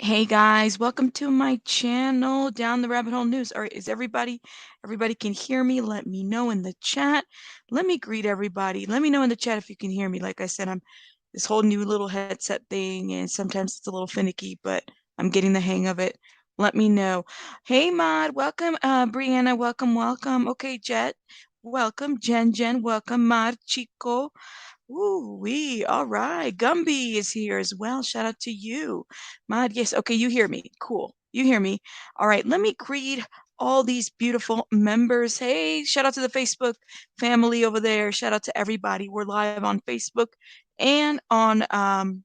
Hey guys, welcome to my channel, Down the Rabbit Hole News. All right, is everybody can hear me? Let me know in the chat. Let me greet everybody. Let me know in the chat if you can hear me. Like I said, I'm this whole new little headset thing, and sometimes it's a little finicky, but I'm getting the hang of it. Let me know. Hey Mod, welcome. Brianna, welcome. Okay, Jet, welcome. Jen, welcome. Mar Chico. Ooh wee. All right. Gumby is here as well. Shout out to you. Mod, yes. Okay, you hear me. Cool. You hear me. All right. Let me greet all these beautiful members. Hey, shout out to the Facebook family over there. Shout out to everybody. We're live on Facebook and on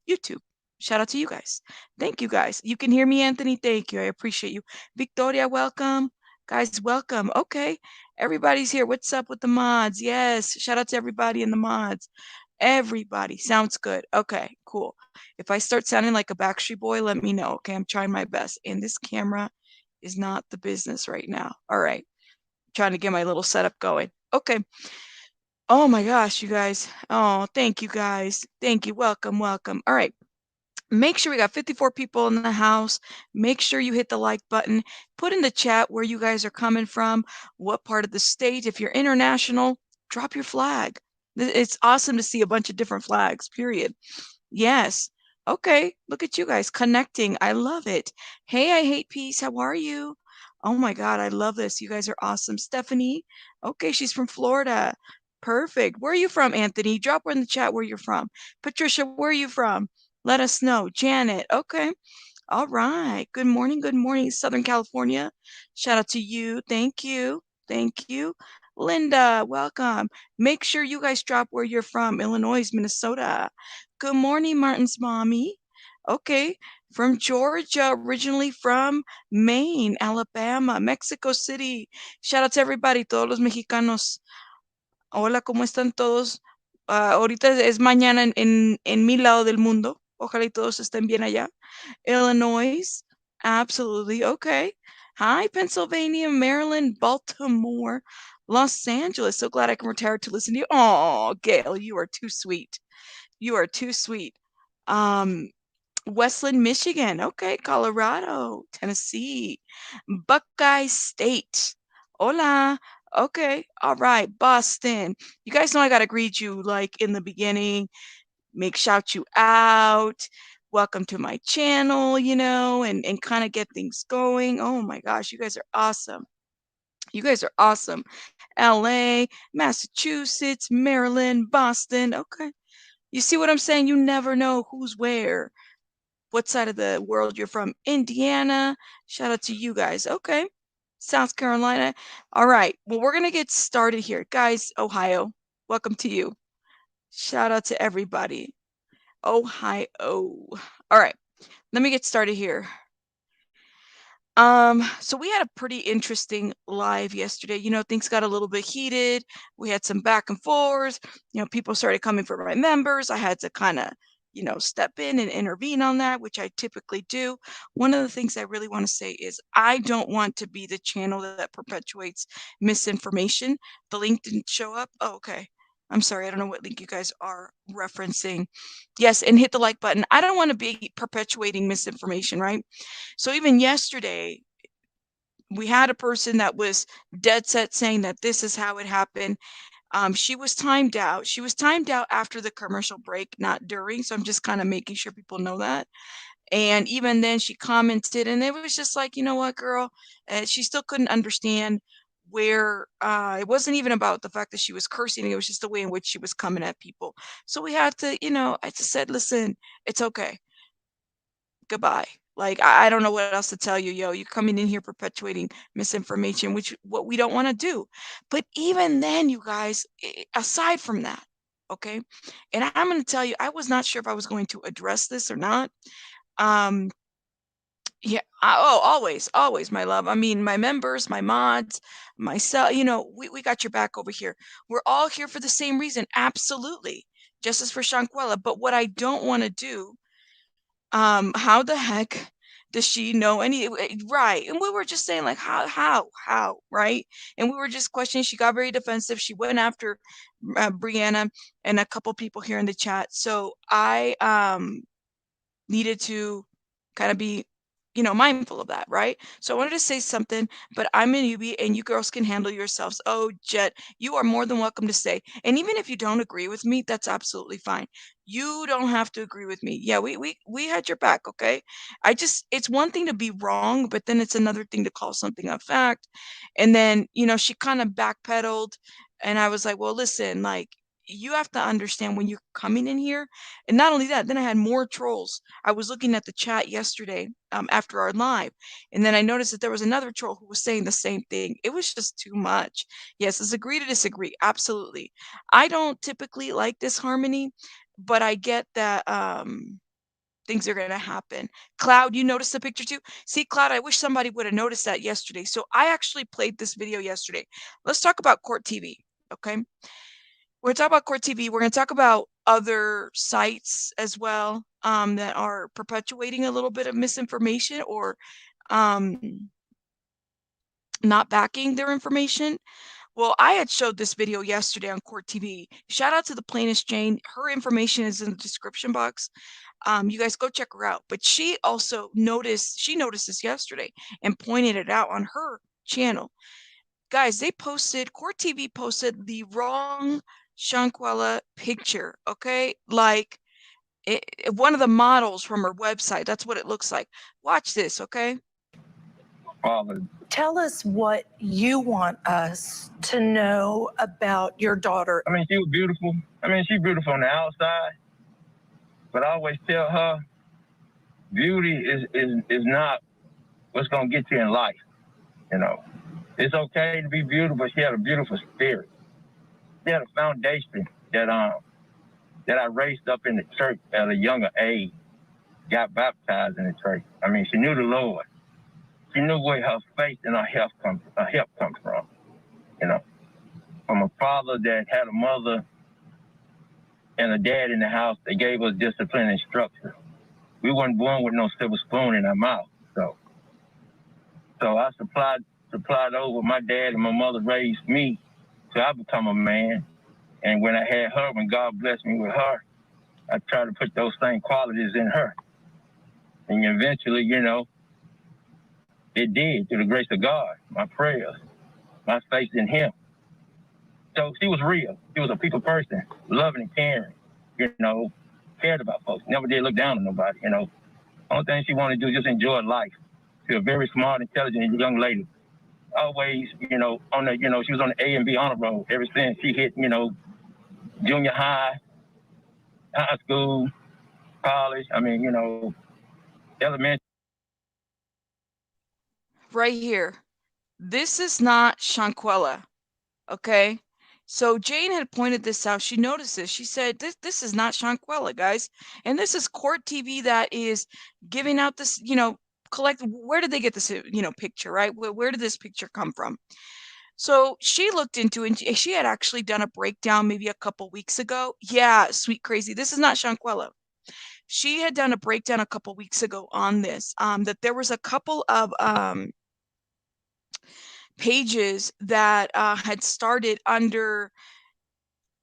YouTube. Shout out to you guys. Thank you guys. You can hear me, Anthony. Thank you. I appreciate you. Victoria, welcome. Guys, welcome. Okay. Everybody's here. What's up with the mods? Yes. Shout out to everybody in the mods. Everybody. Sounds good. Okay, cool. If I start sounding like a Backstreet Boy, let me know. Okay, I'm trying my best. And this camera is not the business right now. All right. Trying to get my little setup going. Okay. Oh my gosh, you guys. Oh, thank you guys. Thank you. Welcome. All right. Make sure we got 54 people in the house. Make sure you hit the like button. Put in the chat where you guys are coming from, what part of the state. If you're international, drop your flag. It's awesome to see a bunch of different flags, period. Yes. Okay. Look at you guys connecting. I love it. Hey, I hate peace. How are you? Oh my God, I love this. You guys are awesome. Stephanie. Okay, she's from Florida. Perfect. Where are you from, Anthony? Drop in the chat where you're from. Patricia, where are you from? Let us know. Janet. Okay. All right. Good morning. Good morning, Southern California. Shout out to you. Thank you. Thank you. Linda, welcome. Make sure you guys drop where you're from. Illinois, Minnesota. Good morning, Martin's mommy. Okay. From Georgia, originally from Maine, Alabama, Mexico City. Shout out to everybody, todos los mexicanos. Hola, ¿cómo están todos? Ahorita es mañana en mi lado del mundo. Ojalá y todos estén bien allá. Illinois. Absolutely. Okay. Hi, Pennsylvania, Maryland, Baltimore, Los Angeles. So glad I can retire to listen to you. Oh, Gail, you are too sweet. You are too sweet. Um, Westland, Michigan. Okay. Colorado, Tennessee, Buckeye State. Hola. Okay. All right. Boston. You guys know I got to greet you like in the beginning, make shout you out, welcome to my channel, and kind of get things going. Oh my gosh, you guys are awesome. You guys are awesome. LA, Massachusetts, Maryland, Boston. Okay. You see what I'm saying? You never know who's where, what side of the world you're from. Indiana. Shout out to you guys. Okay. South Carolina. All right. Well, we're going to get started here. Guys, Ohio, welcome to you. Shout out to everybody. Ohio. All right, let me get started here. So we had a pretty interesting live yesterday. Things got a little bit heated. We had some back and forth. People started coming for my members. I had to kind of, step in and intervene on that, which I typically do. One of the things I really want to say is I don't want to be the channel that perpetuates misinformation. The link didn't show up. Oh, okay. I'm sorry. I don't know what link you guys are referencing. Yes, and hit the like button. I don't want to be perpetuating misinformation, right? So even yesterday, we had a person that was dead set saying that this is how it happened. She was timed out. She was timed out after the commercial break, not during. So I'm just kind of making sure people know that. And even then, she commented, and it was just like, you know what, girl? She still couldn't understand where it wasn't even about the fact that she was cursing. It was just the way in which she was coming at people. So we had to, I just said, listen, it's okay. Goodbye. Like, I don't know what else to tell you, yo. You're coming in here perpetuating misinformation, which what we don't want to do. But even then, you guys, aside from that, okay, and I'm going to tell you, I was not sure if I was going to address this or not. Um, yeah, always, my love. I mean, my members, my mods, myself, we got your back over here. We're all here for the same reason. Absolutely. Justice for Shanquella. But what I don't want to do, how the heck does she know any right? And we were just saying like how, right? And we were just questioning. She got very defensive. She went after Brianna and a couple people here in the chat. So I needed to kind of be mindful of that, right? So I wanted to say something, but I'm a newbie and you girls can handle yourselves. Oh, Jet, you are more than welcome to say. And even if you don't agree with me, that's absolutely fine. You don't have to agree with me. Yeah, we had your back, okay? It's one thing to be wrong, but then it's another thing to call something a fact. And then, she kind of backpedaled and I was like, "Well, listen, like you have to understand when you're coming in here." And not only that, then I had more trolls. I was looking at the chat yesterday after our live, and then I noticed that there was another troll who was saying the same thing. It was just too much. Yes, let's agree to disagree. Absolutely. I don't typically like disharmony, but I get that things are going to happen. Cloud, you noticed the picture too? See, Cloud, I wish somebody would have noticed that yesterday. So I actually played this video yesterday. Let's talk about Court TV. Okay. We're going to talk about Court TV. We're going to talk about other sites as well that are perpetuating a little bit of misinformation or um, not backing their information. Well, I had showed this video yesterday on Court TV. Shout out to theplainestjane. Her information is in the description box. You guys go check her out. But she also noticed this yesterday and pointed it out on her channel. Guys, Court TV posted the wrong Shanquella picture, okay? Like one of the models from her website. That's what it looks like. Watch this, okay? Tell us what you want us to know about your daughter. I mean, she was beautiful. I mean, she's beautiful on the outside, but I always tell her, beauty is not what's gonna get you in life. It's okay to be beautiful, but she had a beautiful spirit. She had a foundation that I raised up in the church at a younger age. Got baptized in the church. I mean, she knew the Lord. She knew where her faith and her help comes from. From a father that had a mother and a dad in the house that gave us discipline and structure. We weren't born with no silver spoon in our mouth. So I supplied over. My dad and my mother raised me till I become a man. And when I had her, when God blessed me with her, I tried to put those same qualities in her. And eventually, it did, through the grace of God, my prayers, my faith in him. So she was real. She was a people person, loving and caring, cared about folks, never did look down on nobody, Only thing she wanted to do is just enjoy life. She was a very smart, intelligent young lady. Always, she was on the A and B honor roll ever since she hit, junior high, high school, college, elementary. Right here. This is not Shanquella, okay? So Jane had pointed this out. She noticed this. She said, this is not Shanquella, guys. And this is Court TV that is giving out this, where did they get this, picture, right? Where did this picture come from? So she looked into it. And she had actually done a breakdown maybe a couple weeks ago. Yeah, sweet crazy. This is not Shanquella. She had done a breakdown a couple weeks ago on this, that there was a couple of pages that had started under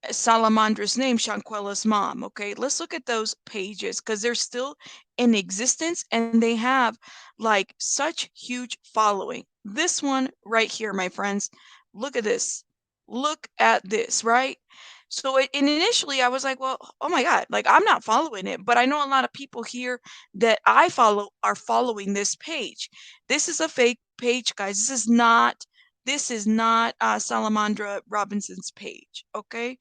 Salamandra's name, Shanquella's mom. Okay, let's look at those pages because they're still in existence and they have like such huge following. This one right here, my friends, look at this. Look at this, right? So and initially I was like, well, oh my God, like I'm not following it, but I know a lot of people here that I follow are following this page. This is a fake page, guys. This is not Salamandra Robinson's page, okay?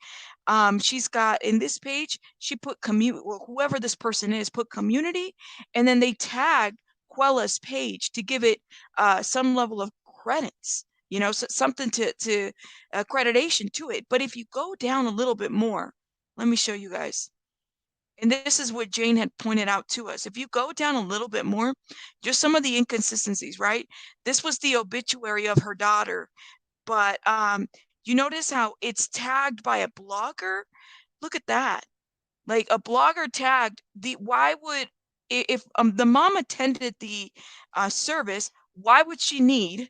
She's got, in this page, she put well, whoever this person is, put community, and then they tag Quella's page to give it some level of credits, something to accreditation to it. But if you go down a little bit more, let me show you guys. And this is what Jane had pointed out to us. If you go down a little bit more, just some of the inconsistencies, right? This was the obituary of her daughter, but you notice how it's tagged by a blogger? Look at that. Like a blogger tagged why would, if the mom attended the service, why would she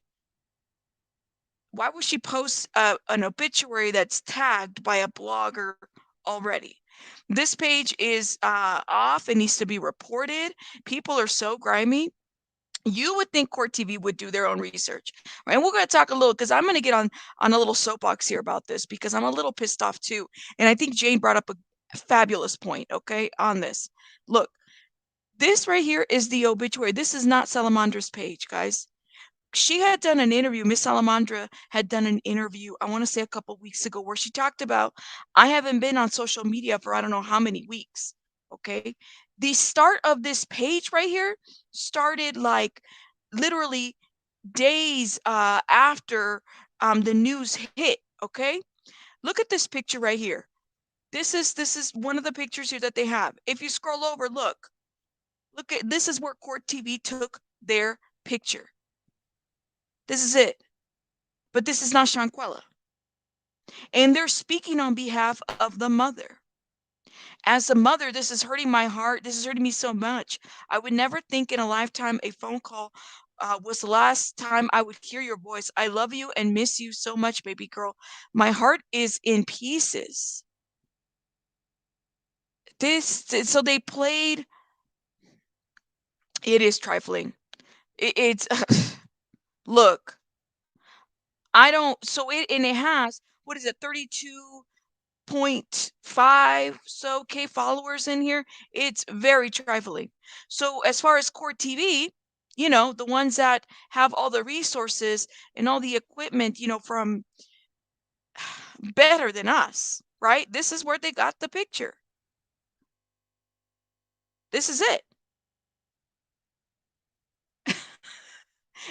post an obituary that's tagged by a blogger already? This page is off and needs to be reported. People are so grimy. You would think Court TV would do their own research, right? And we're going to talk a little, because I'm going to get on a little soapbox here about this, because I'm a little pissed off too. And I think Jane brought up a fabulous point, okay, on this. Look, this right here is the obituary. This is not Salamandra's page, guys. She had done an interview. Miss Salamandra had done an interview, I want to say a couple weeks ago, where she talked about, I haven't been on social media for I don't know how many weeks. Okay. The start of this page right here started like literally days after the news hit. Okay. Look at this picture right here. This is one of the pictures here that they have. If you scroll over, look at, this is where Court TV took their picture. This is it. But this is not Shanquella. And they're speaking on behalf of the mother. As a mother, this is hurting my heart. This is hurting me so much. I would never think in a lifetime a phone call was the last time I would hear your voice. I love you and miss you so much, baby girl. My heart is in pieces. So they played. It is trifling. It's look. I don't. So it has, what is it? 32.5 so K followers in here. It's very trifling. So as far as Court TV, the ones that have all the resources and all the equipment, from better than us, right? This is where they got the picture. This is it.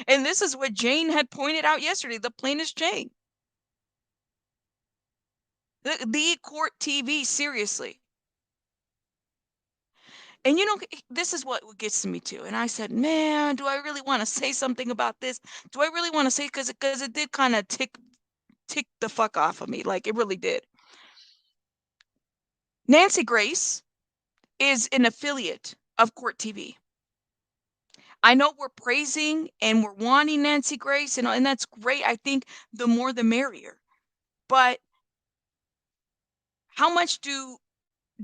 And this is what Jane had pointed out yesterday, the plainest Jane. The Court TV, seriously. And this is what gets to me too. And I said, man, do I really want to say something about this? Do I really want to say, because it did kind of tick the fuck off of me, like it really did. Nancy Grace is an affiliate of Court TV. I know we're praising and we're wanting Nancy Grace, and that's great. I think the more the merrier. But how much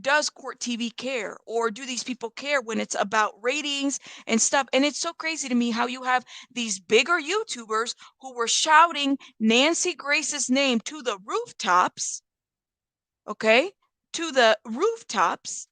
does Court TV care, or do these people care when it's about ratings and stuff? And it's so crazy to me how you have these bigger YouTubers who were shouting Nancy Grace's name to the rooftops, okay, to the rooftops,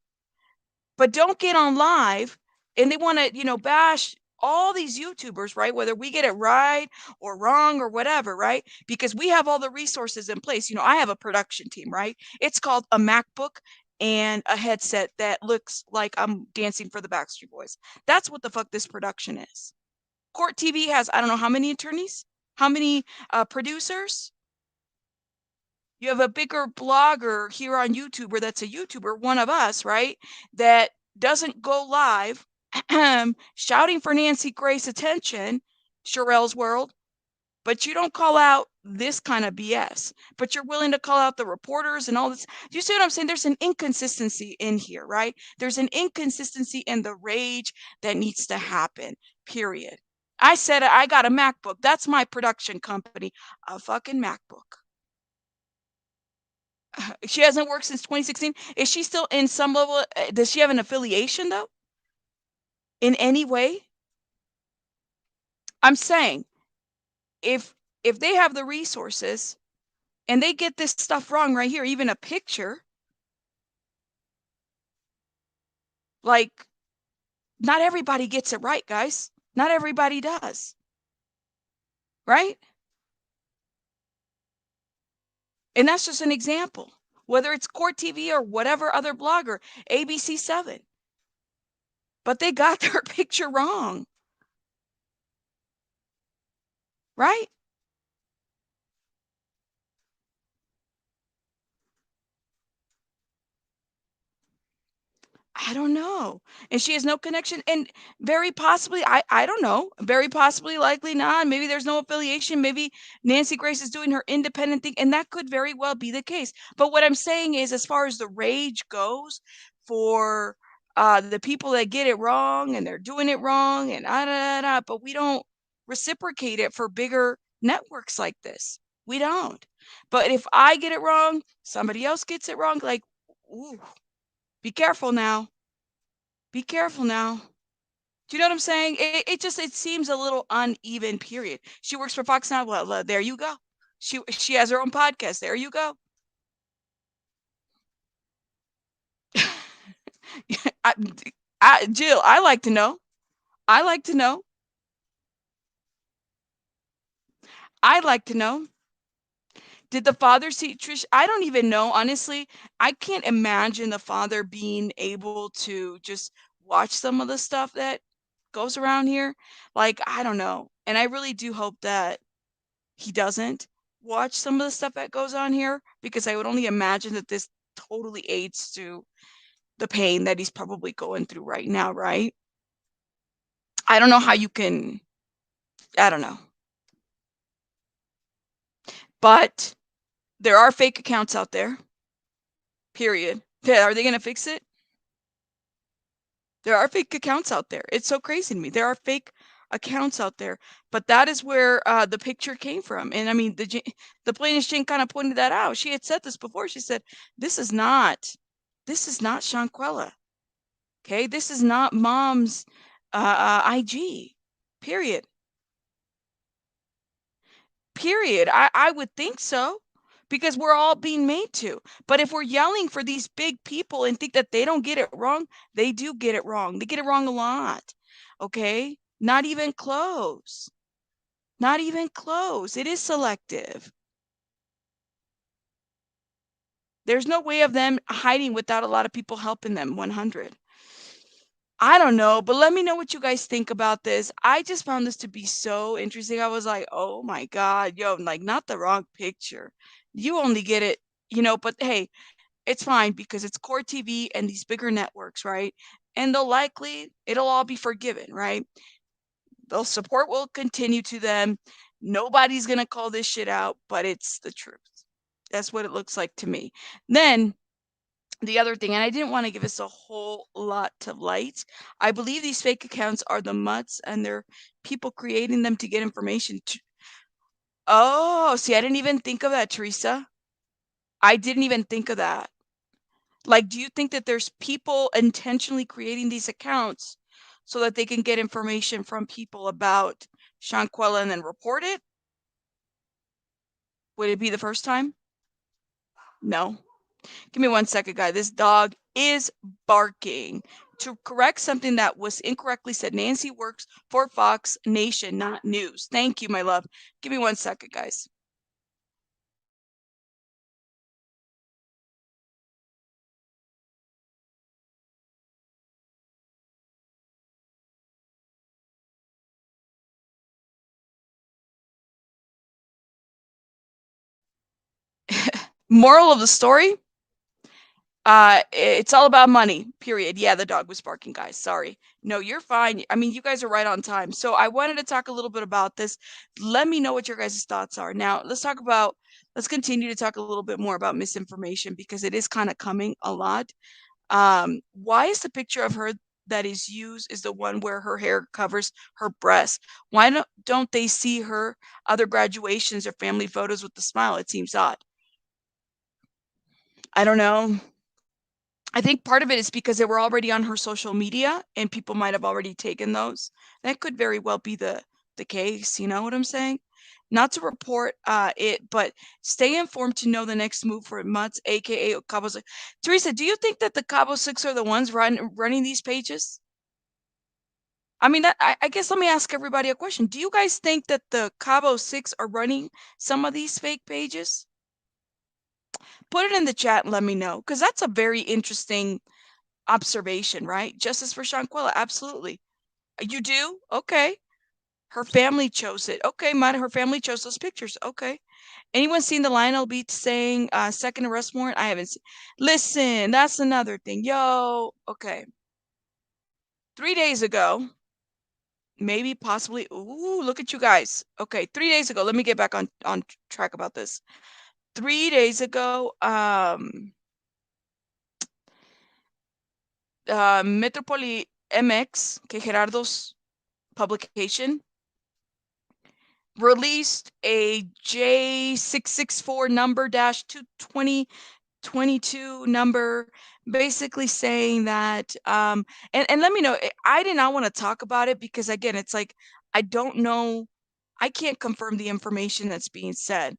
but don't get on live, and they want to, bash all these YouTubers, right? Whether we get it right or wrong or whatever, right? Because we have all the resources in place. I have a production team, right? It's called a MacBook and a headset that looks like I'm dancing for the Backstreet Boys. That's what the fuck this production is. Court TV has, I don't know how many attorneys, how many producers. You have a bigger blogger here on YouTube, or that's a YouTuber, one of us, right? That doesn't go live shouting for Nancy Grace attention, Sherelle's World, but you don't call out this kind of BS. But you're willing to call out the reporters and all this. Do you see what I'm saying? There's an inconsistency in here, right? There's an inconsistency in the rage that needs to happen, period. I said I got a MacBook. That's my production company, a fucking MacBook. She hasn't worked since 2016. Is she still in some level? Does she have an affiliation though? In any way? I'm saying if they have the resources and they get this stuff wrong right here, even a picture, like, not everybody gets it right, guys. Not everybody does. Right? And that's just an example. Whether it's Court TV or whatever other blogger, ABC7. But they got their picture wrong. Right? I don't know. And she has no connection. And very possibly, I don't know, very possibly, likely not. Maybe there's no affiliation. Maybe Nancy Grace is doing her independent thing. And that could very well be the case. But what I'm saying is, as far as the rage goes for the people that get it wrong and they're doing it wrong and but we don't reciprocate it for bigger networks like this. We don't. But if I get it wrong, somebody else gets it wrong. Like, ooh, be careful now. Be careful now. Do you know what I'm saying? It seems a little uneven, period. She works for Fox Now. Well, there you go. She has her own podcast. There you go. I, Jill, I like to know. I like to know. I'd like to know. Did the father see Trish? I don't even know. Honestly, I can't imagine the father being able to just watch some of the stuff that goes around here. Like, I don't know. And I really do hope that he doesn't watch some of the stuff that goes on here, because I would only imagine that this totally aids to the pain that he's probably going through right now, right? I don't know how you can, I don't know. But there are fake accounts out there, period. Are they going to fix it? There are fake accounts out there. It's so crazy to me. There are fake accounts out there, but that is where the picture came from. And I mean, the plainest Jane kind of pointed that out. She had said this before. She said, this is not Shanquella. Okay, this is not mom's IG. Period. Period. I would think so, because we're all being made to. But if we're yelling for these big people and think that they don't get it wrong, they do get it wrong. They get it wrong a lot. Okay? Not even close. Not even close. It is selective. There's no way of them hiding without a lot of people helping them. 100. I don't know, but let me know what you guys think about this. I just found this to be so interesting. I was like, oh my God, yo, like, not the wrong picture. You only get it, but hey, it's fine because it's core TV and these bigger networks, right? And it'll all be forgiven, right? The support will continue to them. Nobody's going to call this shit out, but it's the truth. That's what it looks like to me. Then the other thing, and I didn't want to give us a whole lot of light. I believe these fake accounts are the mutts, and they're people creating them to get information. Oh, see, I didn't even think of that, Teresa. I didn't even think of that. Like, do you think that there's people intentionally creating these accounts so that they can get information from people about Shanquella and then report it? Would it be the first time? No. Give me 1 second, guy. This dog is barking. To correct something that was incorrectly said, Nancy works for Fox Nation, not news. Thank you, my love. Give me 1 second, guys. Moral of the story? It's all about money, period. Yeah, the dog was barking, guys. Sorry. No, you're fine. I mean, you guys are right on time. So I wanted to talk a little bit about this. Let me know what your guys' thoughts are. Now, let's continue to talk a little bit more about misinformation, because it is kind of coming a lot. Why is the picture of her that is used is the one where her hair covers her breast? Why don't they see her other graduations or family photos with the smile? It seems odd. I don't know. I think part of it is because they were already on her social media and people might have already taken those. That could very well be the case, you know what I'm saying? Not to report it, but stay informed to know the next move for Mutts, aka Cabo Six. Teresa, do you think that the Cabo Six are the ones running these pages? I mean, I guess let me ask everybody a question. Do you guys think that the Cabo Six are running some of these fake pages? Put it in the chat and let me know, because that's a very interesting observation, right? Justice for Shanquella, absolutely. You do? Okay. Her family chose it. Okay, her family chose those pictures. Okay. Anyone seen the Lionel Beach saying second arrest warrant? I haven't seen. Listen, that's another thing. Yo, okay. 3 days ago, maybe possibly. Ooh, look at you guys. Okay, 3 days ago. Let me get back on track about this. 3 days ago, Metropoli MX, que Gerardo's publication, released a J664 number -220 22 number, basically saying that, and let me know. I did not want to talk about it because, again, it's like, I don't know. I can't confirm the information that's being said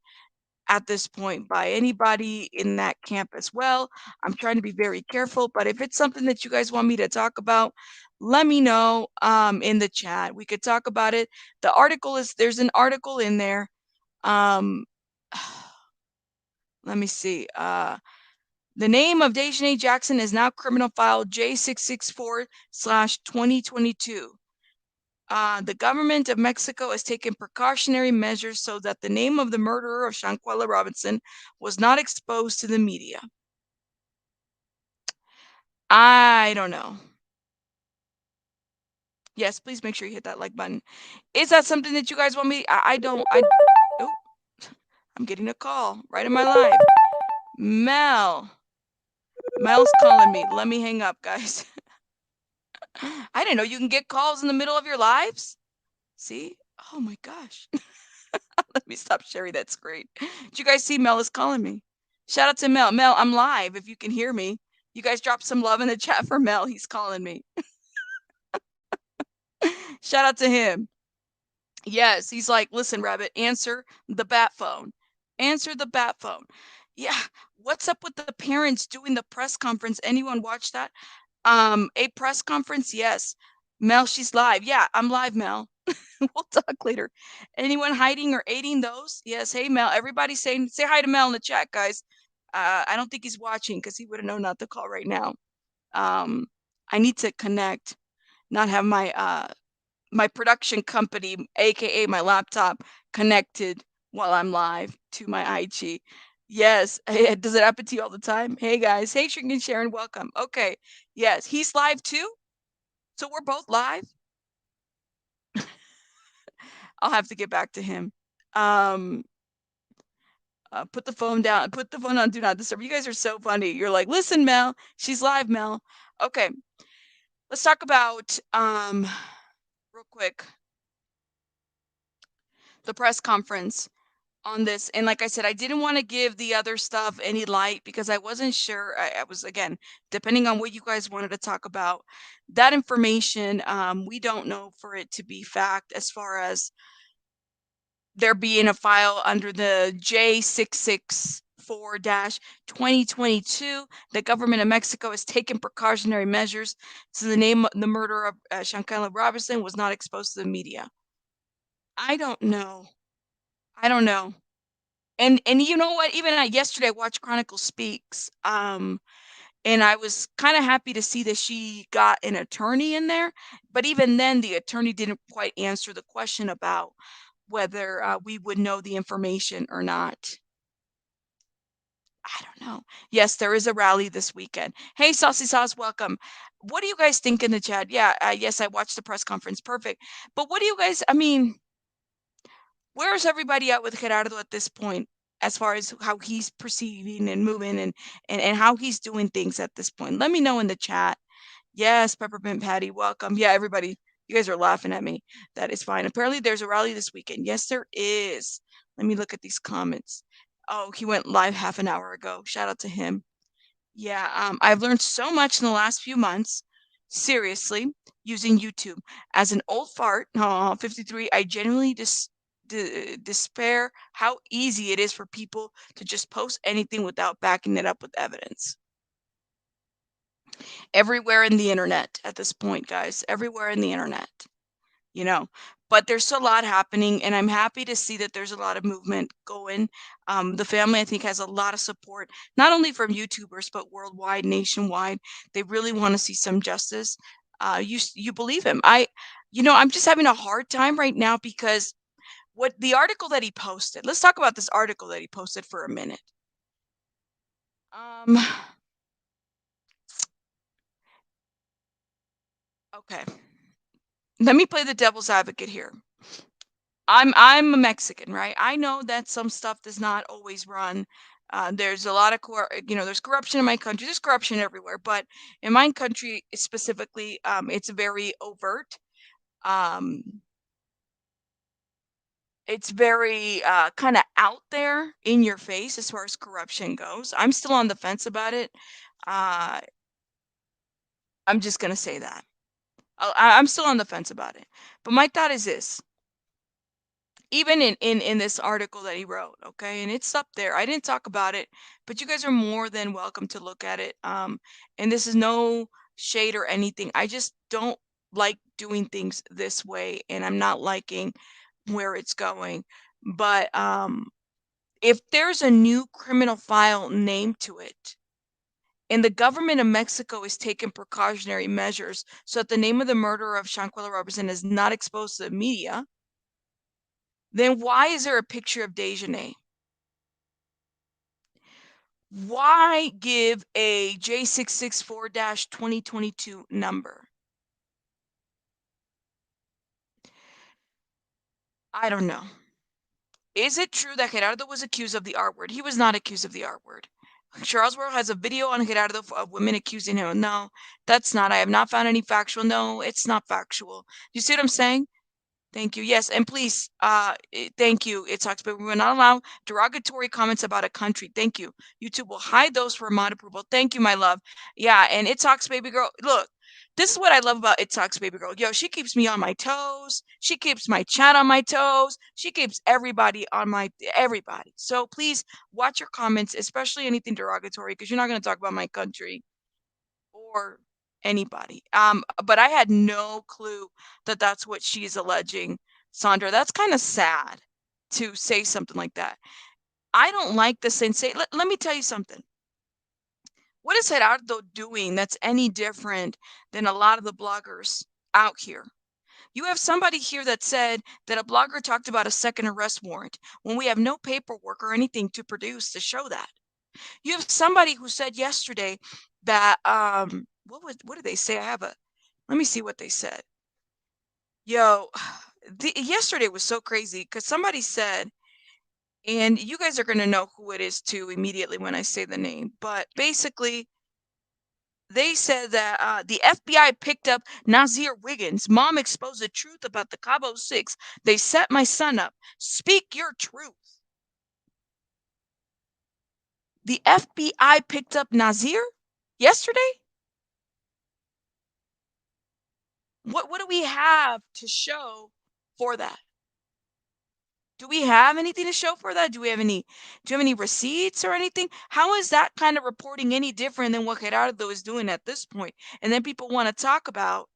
at this point by anybody in that camp as well. I'm trying to be very careful, but if it's something that you guys want me to talk about, let me know in the chat. We could talk about it. There's an article in there. Um, let me see. The name of Dejanay Jackson is now criminal file J664/2022. The government of Mexico has taken precautionary measures so that the name of the murderer of Shanquella Robinson was not exposed to the media. I don't know. Yes, please make sure you hit that like button. Is that something that you guys want me? I don't. Oh, I'm getting a call right in my live. Mel's calling me. Let me hang up, guys. I didn't know you can get calls in the middle of your lives. See? Oh my gosh. Let me stop sharing that screen. Did you guys see Mel is calling me? Shout out to Mel. Mel, I'm live if you can hear me. You guys drop some love in the chat for Mel. He's calling me. Shout out to him. Yes, he's like, listen, Rabbit, answer the bat phone. Answer the bat phone. Yeah. What's up with the parents doing the press conference? Anyone watch that? A press conference? Yes. Mel, she's live. Yeah, I'm live, Mel. We'll talk later. Anyone hiding or aiding those? Yes. Hey, Mel. Everybody say hi to Mel in the chat, guys. I don't think he's watching because he would have known not to call right now. I need to connect, not have my production company, aka my laptop, connected while I'm live to my IG. Yes. Does it happen to you all the time? Hey guys. Hey, Shrink and Sharon, welcome. Okay. Yes, he's live too. So we're both live. I'll have to get back to him. Put the phone down. Put the phone on do not disturb. You guys are so funny. You're like, listen, Mel, she's live, Mel. Okay, let's talk about real quick the press conference on this. And like I said, I didn't want to give the other stuff any light because I wasn't sure. I was, again, depending on what you guys wanted to talk about, that information, we don't know for it to be fact as far as there being a file under the J664-2022. The government of Mexico has taken precautionary measures so the murder of Shanquella Robinson was not exposed to the media. I don't know. I don't know. And you know what? Even yesterday I watched Chronicle Speaks. And I was kind of happy to see that she got an attorney in there. But even then, the attorney didn't quite answer the question about whether we would know the information or not. I don't know. Yes, there is a rally this weekend. Hey, Saucy Sauce, welcome. What do you guys think in the chat? Yeah, yes, I watched the press conference. Perfect. But what do you guys, I mean, where's everybody at with Gerardo at this point as far as how he's proceeding and moving and how he's doing things at this point? Let me know in the chat. Yes, Peppermint Patty, welcome. Yeah, everybody, you guys are laughing at me. That is fine. Apparently, there's a rally this weekend. Yes, there is. Let me look at these comments. Oh, he went live half an hour ago. Shout out to him. Yeah, I've learned so much in the last few months. Seriously, using YouTube. As an old fart, 53, I genuinely despair how easy it is for people to just post anything without backing it up with evidence. Everywhere in the internet at this point, guys, everywhere in the internet, you know, but there's a lot happening and I'm happy to see that there's a lot of movement going. The family, I think, has a lot of support, not only from YouTubers, but worldwide, nationwide. They really want to see some justice. You believe him. I'm just having a hard time right now because what the article that he posted, let's talk about this article that he posted for a minute. Okay. Let me play the devil's advocate here. I'm a Mexican, right? I know that some stuff does not always run. There's a lot of there's corruption in my country. There's corruption everywhere, but in my country specifically, it's very overt. Um, It's very kind of out there in your face as far as corruption goes. I'm still on the fence about it. Uh, I'm just gonna say that. I'm still on the fence about it. But my thought is this: even in this article that he wrote, okay, and it's up there. I didn't talk about it, but you guys are more than welcome to look at it. And this is no shade or anything. I just don't like doing things this way, and I'm not liking where it's going. But if there's a new criminal file named to it, and the government of Mexico is taking precautionary measures so that the name of the murderer of Shanquella Robertson is not exposed to the media, then why is there a picture of Dejanay? Why give a J664-2022 number? I don't know. Is it true that Gerardo was accused of the R word? He was not accused of the R word. Charles World has a video on Gerardo of women accusing him. No, that's not. I have not found any factual. No, it's not factual. You see what I'm saying? Thank you. Yes, and please, thank you. It talks, but we will not allow derogatory comments about a country. Thank you. YouTube will hide those for mod approval. Thank you, my love. Yeah, and it talks, baby girl. Look, this is what I love about it talks, baby girl. Yo, she keeps me on my toes. She keeps my chat on my toes. She keeps everybody on my everybody. So please watch your comments, especially anything derogatory, because you're not going to talk about my country or anybody. But I had no clue that that's what she's alleging, Sandra. That's kind of sad to say something like that. I don't like the sensation. Let me tell you something. What is Gerardo doing that's any different than a lot of the bloggers out here? You have somebody here that said that a blogger talked about a second arrest warrant when we have no paperwork or anything to produce to show that. You have somebody who said yesterday that what did they say? Let me see what they said. Yo, yesterday was so crazy because somebody said, and you guys are gonna know who it is too immediately when I say the name, but basically they said that the FBI picked up Nazeer Wiggins. Mom exposed the truth about the Cabo Six. They set my son up. Speak your truth. The FBI picked up Nazeer yesterday? What do we have to show for that? Do we have anything to show for that? Do you have any receipts or anything? How is that kind of reporting any different than what Gerardo is doing at this point? And then people want to talk about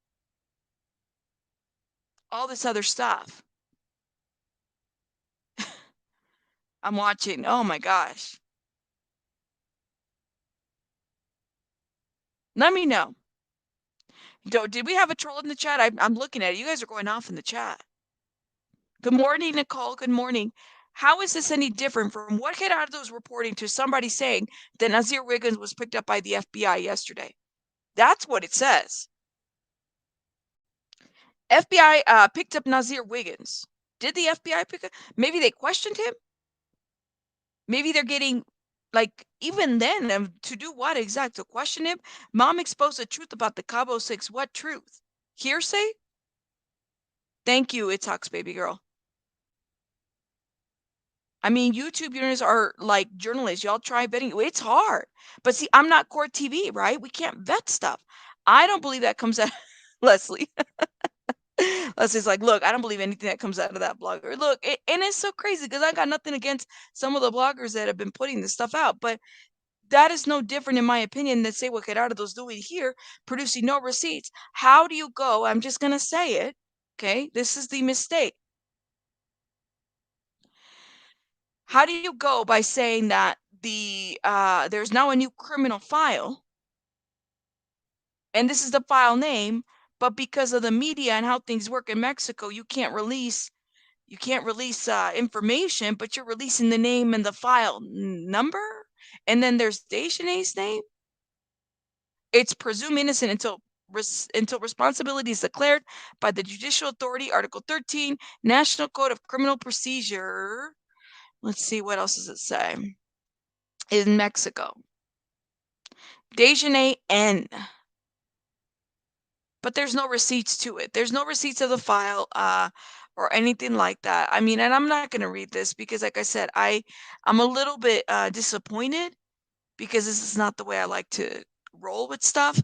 all this other stuff. I'm watching. Oh my gosh. Let me know. Did we have a troll in the chat? I'm looking at it. You guys are going off in the chat. Good morning, Nicole. Good morning. How is this any different from what Gerardo's reporting to somebody saying that Nazeer Wiggins was picked up by the FBI yesterday? That's what it says. FBI picked up Nazeer Wiggins. Did the FBI pick up? Maybe they questioned him. Maybe they're getting, like, even then, to do what exact? To question him? Mom exposed the truth about the Cabo Six. What truth? Hearsay? Thank you, it talks, baby girl. I mean, YouTube viewers are like journalists. Y'all try vetting. It's hard. But see, I'm not court TV, right? We can't vet stuff. I don't believe that comes out. Leslie. Leslie's like, look, I don't believe anything that comes out of that blogger. Look, and it's so crazy because I got nothing against some of the bloggers that have been putting this stuff out, but that is no different, in my opinion, than say what Gerardo's doing here, producing no receipts. How do you go? I'm just gonna say it. Okay, this is the mistake. How do you go by saying that there's now a new criminal file, and this is the file name, but because of the media and how things work in Mexico, you can't release information, but you're releasing the name and the file number, and then there's Dejanay's name. It's presumed innocent until responsibility is declared by the judicial authority. Article 13, National Code of Criminal Procedure. Let's see, what else does it say? In Mexico. Dejanay N. But there's no receipts to it. There's no receipts of the file. or anything like that. I mean, and I'm not going to read this because, like I said, I'm a little bit disappointed because this is not the way I like to roll with stuff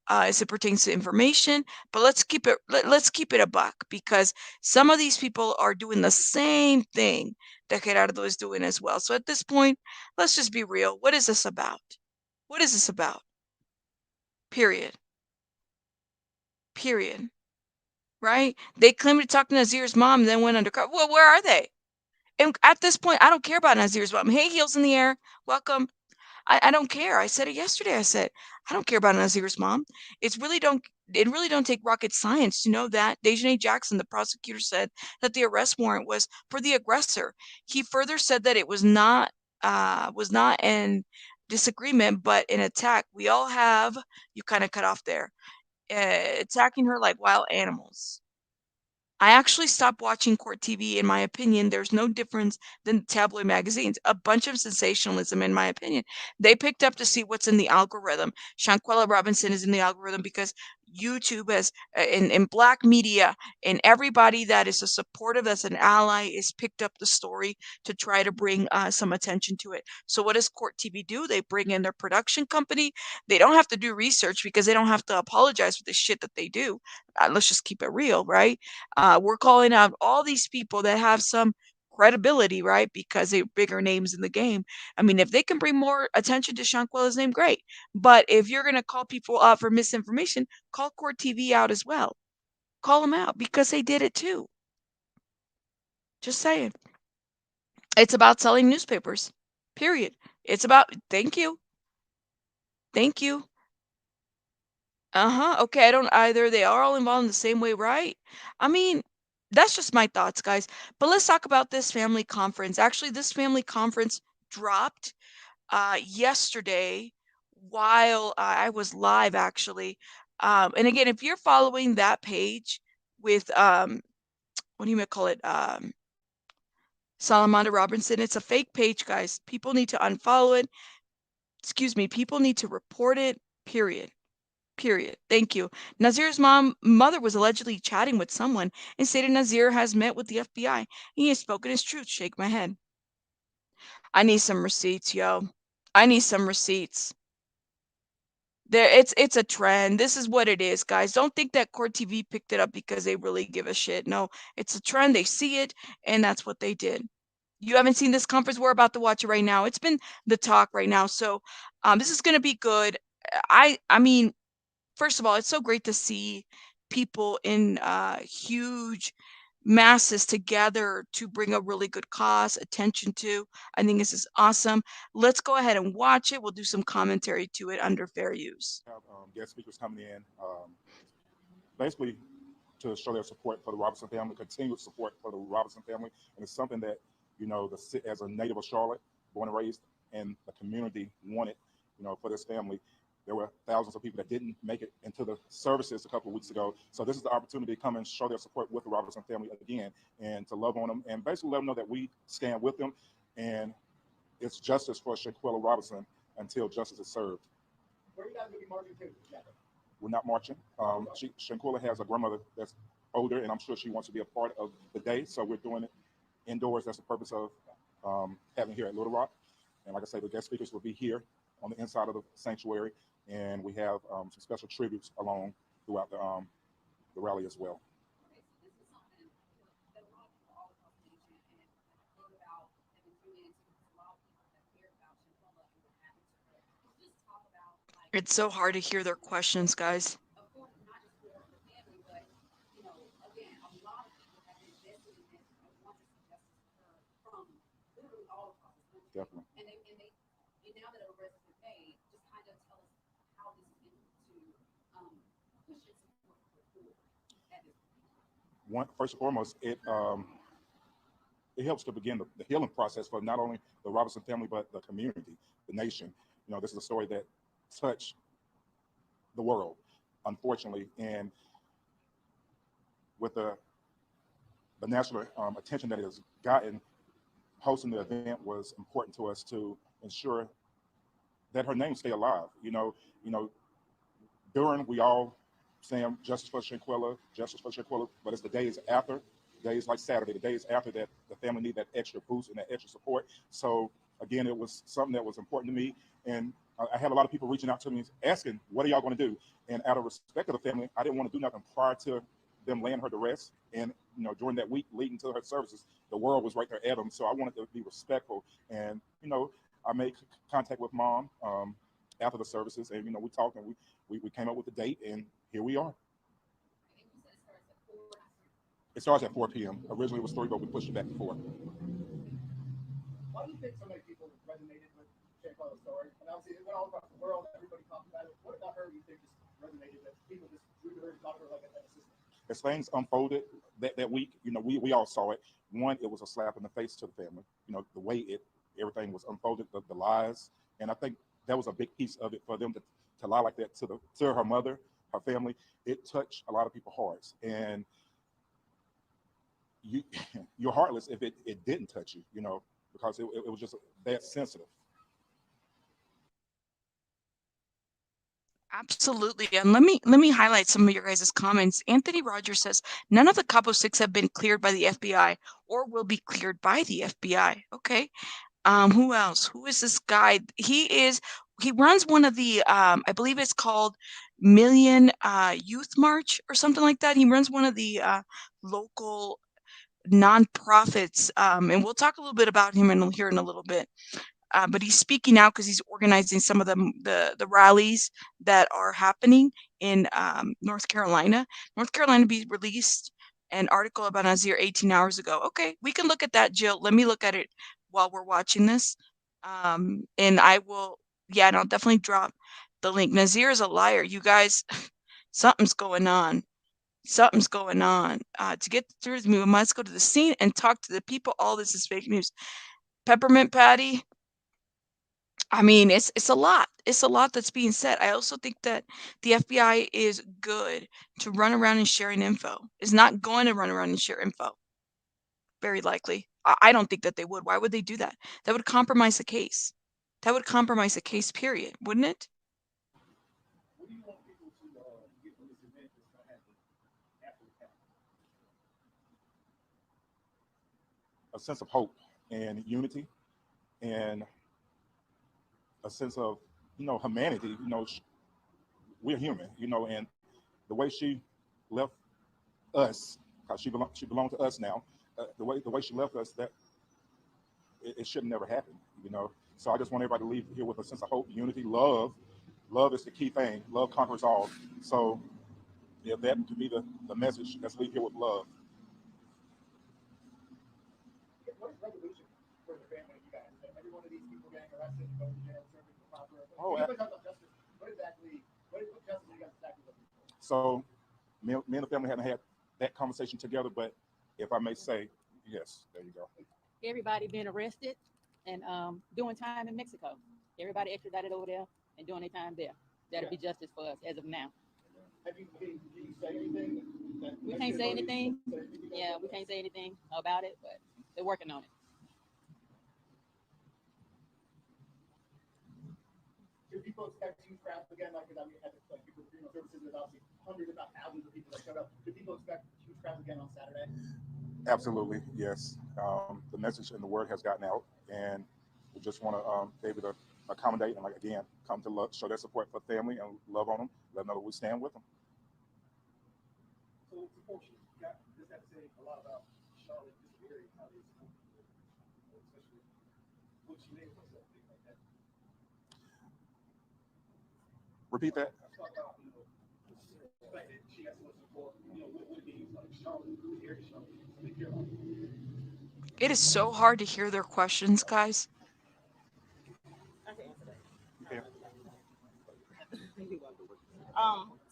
as it pertains to information. But let's keep it a buck, because some of these people are doing the same thing that Gerardo is doing as well. So at this point, let's just be real. What is this about? What is this about? Period. Period. Right? They claimed to talk to Nazeer's mom, then went undercover. Well, where are they? And at this point, I don't care about Nazeer's mom. Hey, heels in the air. Welcome. I don't care. I said it yesterday. I said, I don't care about Nazeer's mom. It really don't take rocket science to know that Dejanay Jackson, the prosecutor, said that the arrest warrant was for the aggressor. He further said that it was not an disagreement, but an attack. We all have, you kind of cut off there, attacking her like wild animals. I actually stopped watching court TV. In my opinion, there's no difference than tabloid magazines. A bunch of sensationalism, in my opinion. They picked up to see what's in the algorithm. Shanquella Robinson is in the algorithm because YouTube has, in black media, and everybody that is a supportive as an ally is picked up the story to try to bring some attention to it. So what does court TV do? They bring in their production company. They don't have to do research because they don't have to apologize for the shit that they do. Let's just keep it real, right? We're calling out all these people that have some credibility, right? Because they're bigger names in the game. I mean, if they can bring more attention to Shanquella's name, great. But if you're going to call people out for misinformation, call Court TV out as well. Call them out because they did it too. Just saying. It's about selling newspapers. Period. It's about, thank you. Thank you. Uh-huh. Okay, I don't either. They are all involved in the same way, right? I mean, that's just my thoughts, guys. But let's talk about this family conference. Actually, this family conference dropped yesterday while I was live, actually. And again, if you're following that page with what do you call it? Salamanda Robinson, it's a fake page, guys. People need to unfollow it. Excuse me, people need to report it, period. Period. Thank you. Nazeer's mother was allegedly chatting with someone and stated Nazeer has met with the FBI. He has spoken his truth. Shake my head. I need some receipts, yo. I need some receipts. It's a trend. This is what it is, guys. Don't think that Court TV picked it up because they really give a shit. No, it's a trend. They see it, and that's what they did. You haven't seen this conference? We're about to watch it right now. It's been the talk right now. So, this is gonna be good. I mean, first of all, it's so great to see people in huge masses together to bring a really good cause attention to. I think this is awesome. Let's go ahead and watch it. We'll do some commentary to it under fair use. Have guest speakers coming in, basically to show their support for the Robinson family, continued support for the Robinson family, and it's something that as a native of Charlotte, born and raised, and the community wanted, for this family. There were thousands of people that didn't make it into the services a couple of weeks ago. So this is the opportunity to come and show their support with the Robinson family again, and to love on them, and basically let them know that we stand with them, and it's justice for Shanquella Robinson until justice is served. Where are you guys going to be marching to together? We're not marching. Shanquella has a grandmother that's older, and I'm sure she wants to be a part of the day. So we're doing it indoors. That's the purpose of having here at Little Rock. And like I say, the guest speakers will be here on the inside of the sanctuary, and we have some special tributes along throughout the rally as well. It's so hard to hear their questions, guys. Definitely. First and foremost, it helps to begin the healing process for not only the Robinson family, but the community, the nation. This is a story that touched the world, unfortunately, and with the national attention that it has gotten, hosting the event was important to us to ensure that her name stay alive. During we all saying justice for Shanquella, but it's the days after days like Saturday, the days after that, the family need that extra boost and that extra support. So again, it was something that was important to me. And I had a lot of people reaching out to me asking, what are y'all going to do? And out of respect of the family, I didn't want to do nothing prior to them laying her to rest. And, you know, during that week leading to her services, the world was right there at them. So I wanted to be respectful. And, you know, I made contact with mom after the services. And, you know, we talked and we came up with a date, and here we are. It starts at 4 p.m. Originally it was 3, but we pushed it back to 4. Why do you think so many people resonated with Shanquella's story? And obviously it went all across the world, everybody talked about it. What about her do you think just resonated with? People just drew to her and thought of her like a sister? As things unfolded that week, you know, we all saw it. One, it was a slap in the face to the family. You know, the way everything was unfolded, the lies. And I think that was a big piece of it for them to lie like that to her mother, her family. It touched a lot of people's hearts. And you're heartless if it didn't touch you, you know, because it was just that sensitive. Absolutely. And let me highlight some of your guys' comments. Anthony Rogers says none of the Capo 6 have been cleared by the FBI or will be cleared by the FBI. Okay. Who else? Who is this guy? He runs one of the I believe it's called Million Youth March or something like that. He runs one of the local nonprofits. And we'll talk a little bit about him here in a little bit. But he's speaking out because he's organizing some of the rallies that are happening in North Carolina. North Carolina released an article about Nazeer 18 hours ago. Okay, we can look at that, Jill. Let me look at it while we're watching this. And I will, yeah, and I'll definitely drop the link. Nazeer is a liar. You guys, something's going on. Something's going on. To get through to me, we must go to the scene and talk to the people. All this is fake news. Peppermint Patty. I mean, it's a lot. It's a lot that's being said. I also think that the FBI is good to run around and sharing info. Is not going to run around and share info. Very likely. I don't think that they would. Why would they do that? That would compromise the case. That would compromise the case, period, wouldn't it? What do you want people to get from this event that's going to happen after the count? A sense of hope and unity and a sense of, you know, humanity. You know, we're human, you know, and the way she left us, because she belonged to us now, the way she left us, that it should never happen, you know. So I just want everybody to leave here with a sense of hope, unity, love. Love is the key thing. Love conquers all. So if that could be the message, let's leave here with love. What is resolution for the family, you guys? Every one of these people getting arrested and going to jail, serving for proper. Oh, talk about justice. What justice are you guys exactly looking for? So me and the family haven't had that conversation together, but if I may say, yes, there you go. Everybody being arrested and doing time in Mexico. Everybody extradited over there and doing their time there. That'll be justice for us as of now. Can you say anything? We can't say anything. Yeah, we can't say anything about it, but they're working on it. Do people expect huge crowds again? Like, I mean, at the people, you know, services, there's obviously hundreds, if not thousands of people that showed up. Do people expect huge crowds again on Saturday? Absolutely, yes. The message and the word has gotten out, and we just want to be able to accommodate and, like, again, come to love, show their support for family and love on them, let them know that we stand with them. So, before you just have to say a lot about Charlotte disappearing, how they especially what she named herself, things like that. Repeat that. Let's talk about, you know, the fact that she has so much support, you know, what it means, like Charlotte, the area Charlotte, they care about. It is so hard to hear their questions, guys. I can answer that. Okay.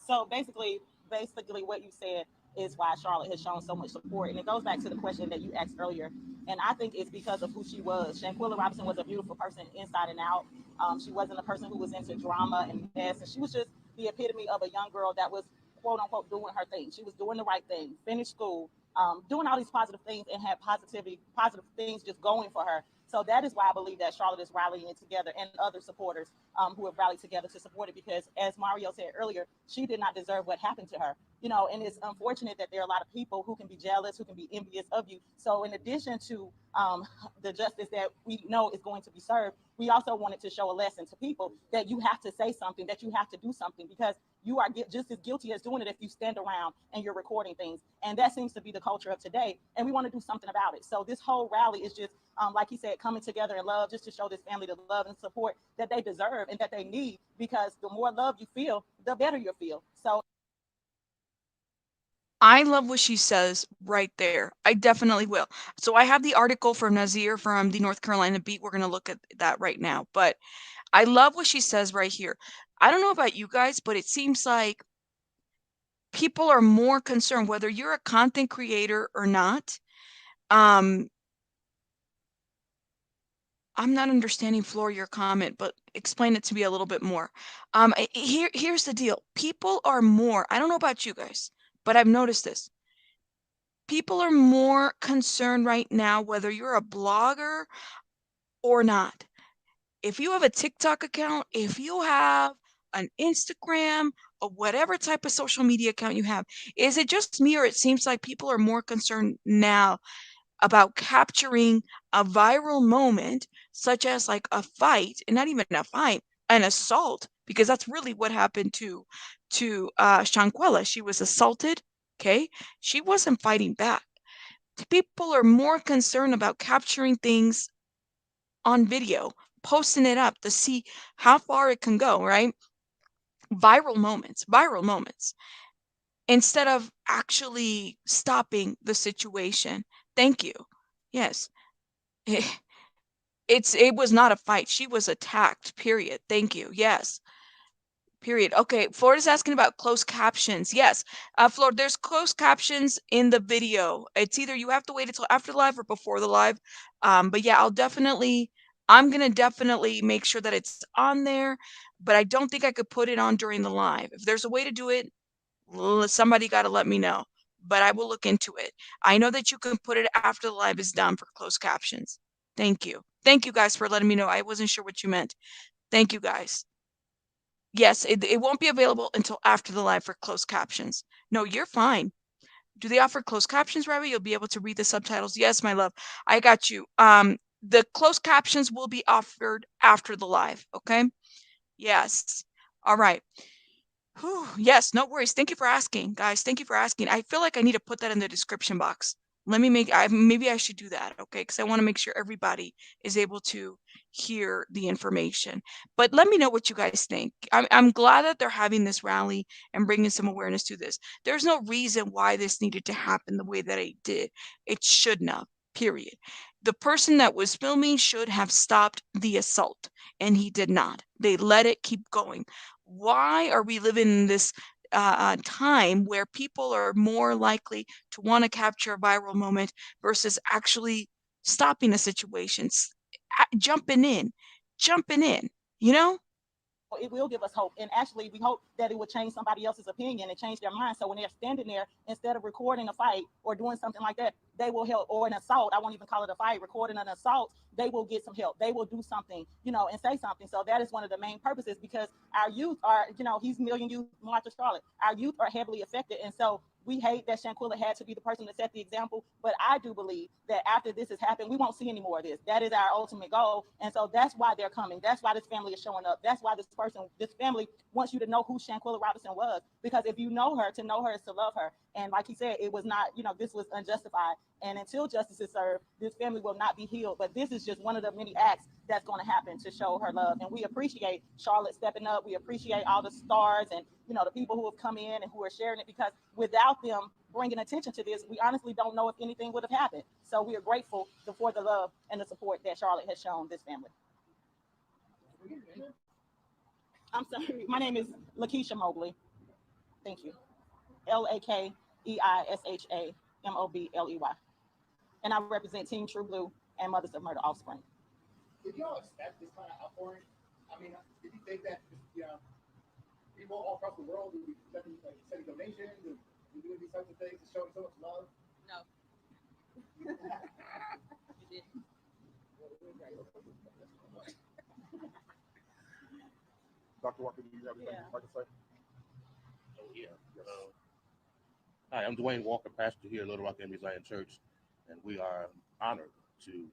So basically what you said is why Charlotte has shown so much support. And it goes back to the question that you asked earlier. And I think it's because of who she was. Shanquella Robinson was a beautiful person inside and out. She wasn't a person who was into drama and mess. And she was just the epitome of a young girl that was, quote unquote, doing her thing. She was doing the right thing, finished school, doing all these positive things and had positive things just going for her. So that is why I believe that Charlotte is rallying together, and other supporters who have rallied together to support it, because as Mario said earlier, she did not deserve what happened to her. And it's unfortunate that there are a lot of people who can be jealous, who can be envious of you. So in addition to the justice that we know is going to be served, we also wanted to show a lesson to people that you have to say something, that you have to do something, because you are just as guilty as doing it if you stand around and you're recording things. And that seems to be the culture of today. And we want to do something about it. So this whole rally is just, like he said, coming together in love, just to show this family the love and support that they deserve and that they need, because the more love you feel, the better you'll feel. So I love what she says right there. I definitely will. So I have the article from Nazeer from the North Carolina Beat. We're going to look at that right now. But I love what she says right here. I don't know about you guys, but it seems like people are more concerned, whether you're a content creator or not. I'm not understanding, Floor, your comment, but explain it to me a little bit more. Here's the deal. People are more, I don't know about you guys, but I've noticed this. People are more concerned right now, whether you're a blogger or not. If you have a TikTok account, if you have an Instagram or whatever type of social media account you have, is it just me, or it seems like people are more concerned now about capturing a viral moment, such as like a fight, and not even a fight, an assault, because that's really what happened to Shanquella. She was assaulted. Okay, she wasn't fighting back. People are more concerned about capturing things on video, posting it up to see how far it can go, right? Viral moments, instead of actually stopping the situation. Thank you. Yes. It was not a fight. She was attacked, period. Thank you. Yes. Period. Okay, Florida's asking about closed captions. Yes, Florida, there's closed captions in the video. It's either you have to wait until after the live or before the live. But yeah, I'm gonna definitely make sure that it's on there. But I don't think I could put it on during the live. If there's a way to do it, somebody got to let me know. But I will look into it. I know that you can put it after the live is done for closed captions. Thank you. Thank you guys for letting me know. I wasn't sure what you meant. Thank you guys. Yes, it won't be available until after the live for closed captions. No, you're fine. Do they offer closed captions, Ravi? You'll be able to read the subtitles. Yes, my love. I got you. The closed captions will be offered after the live, okay? Yes. All right. Whew, yes, no worries. Thank you for asking, guys. Thank you for asking. I feel like I need to put that in the description box. Maybe I should do that, okay? Because I want to make sure everybody is able to hear the information. But let me know what you guys think. I'm glad that they're having this rally and bringing some awareness to this. There's no reason why this needed to happen the way that it did. It shouldn't have, period. The person that was filming should have stopped the assault, and he did not. They let it keep going. Why are we living in this time where people are more likely to want to capture a viral moment versus actually stopping a situation, jumping in, you know? it will give us hope. And actually, we hope that it will change somebody else's opinion and change their mind. So when they're standing there, instead of recording a fight or doing something like that, they will help, or an assault. I won't even call it a fight, recording an assault, they will get some help. They will do something, and say something. So that is one of the main purposes, because our youth are, he's Million Youth March of Charlotte. Our youth are heavily affected. And so we hate that Shanquella had to be the person to set the example, but I do believe that after this has happened, we won't see any more of this. That is our ultimate goal. And so that's why they're coming. That's why this family is showing up. That's why this family wants you to know who Shanquella Robinson was. Because if you know her, to know her is to love her. And like he said, it was not, this was unjustified. And until justice is served, this family will not be healed. But this is just one of the many acts that's going to happen to show her love. And we appreciate Charlotte stepping up. We appreciate all the stars and, the people who have come in and who are sharing it, because without them bringing attention to this, we honestly don't know if anything would have happened. So we are grateful for the love and the support that Charlotte has shown this family. I'm sorry. My name is Lakeisha Mobley. Thank you. LAKEISHAMOBLEY. And I represent Team True Blue and Mothers of Murder Offspring. Did y'all expect this kind of outpouring? I mean, did you think that, people all across the world would be sending donations and doing these types of things and showing so much love? No. Dr. Walker, do you have anything you'd like to say? Oh, yeah. Yes. Hi, I'm Dwayne Walker, pastor here at Little Rock Emmy Zion Church, and we are honored to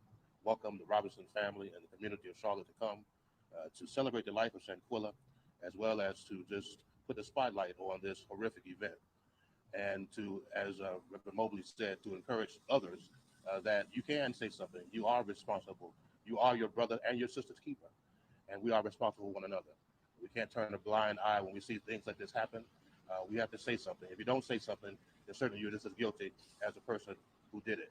welcome the Robinson family and the community of Charlotte to come to celebrate the life of Shanquella, as well as to just put the spotlight on this horrific event, and to, as Reverend Mobley said, to encourage others that you can say something. You are responsible. You are your brother and your sister's keeper, and we are responsible for one another. We can't turn a blind eye when we see things like this happen. We have to say something. If you don't say something, then certainly you're just as guilty as the person who did it.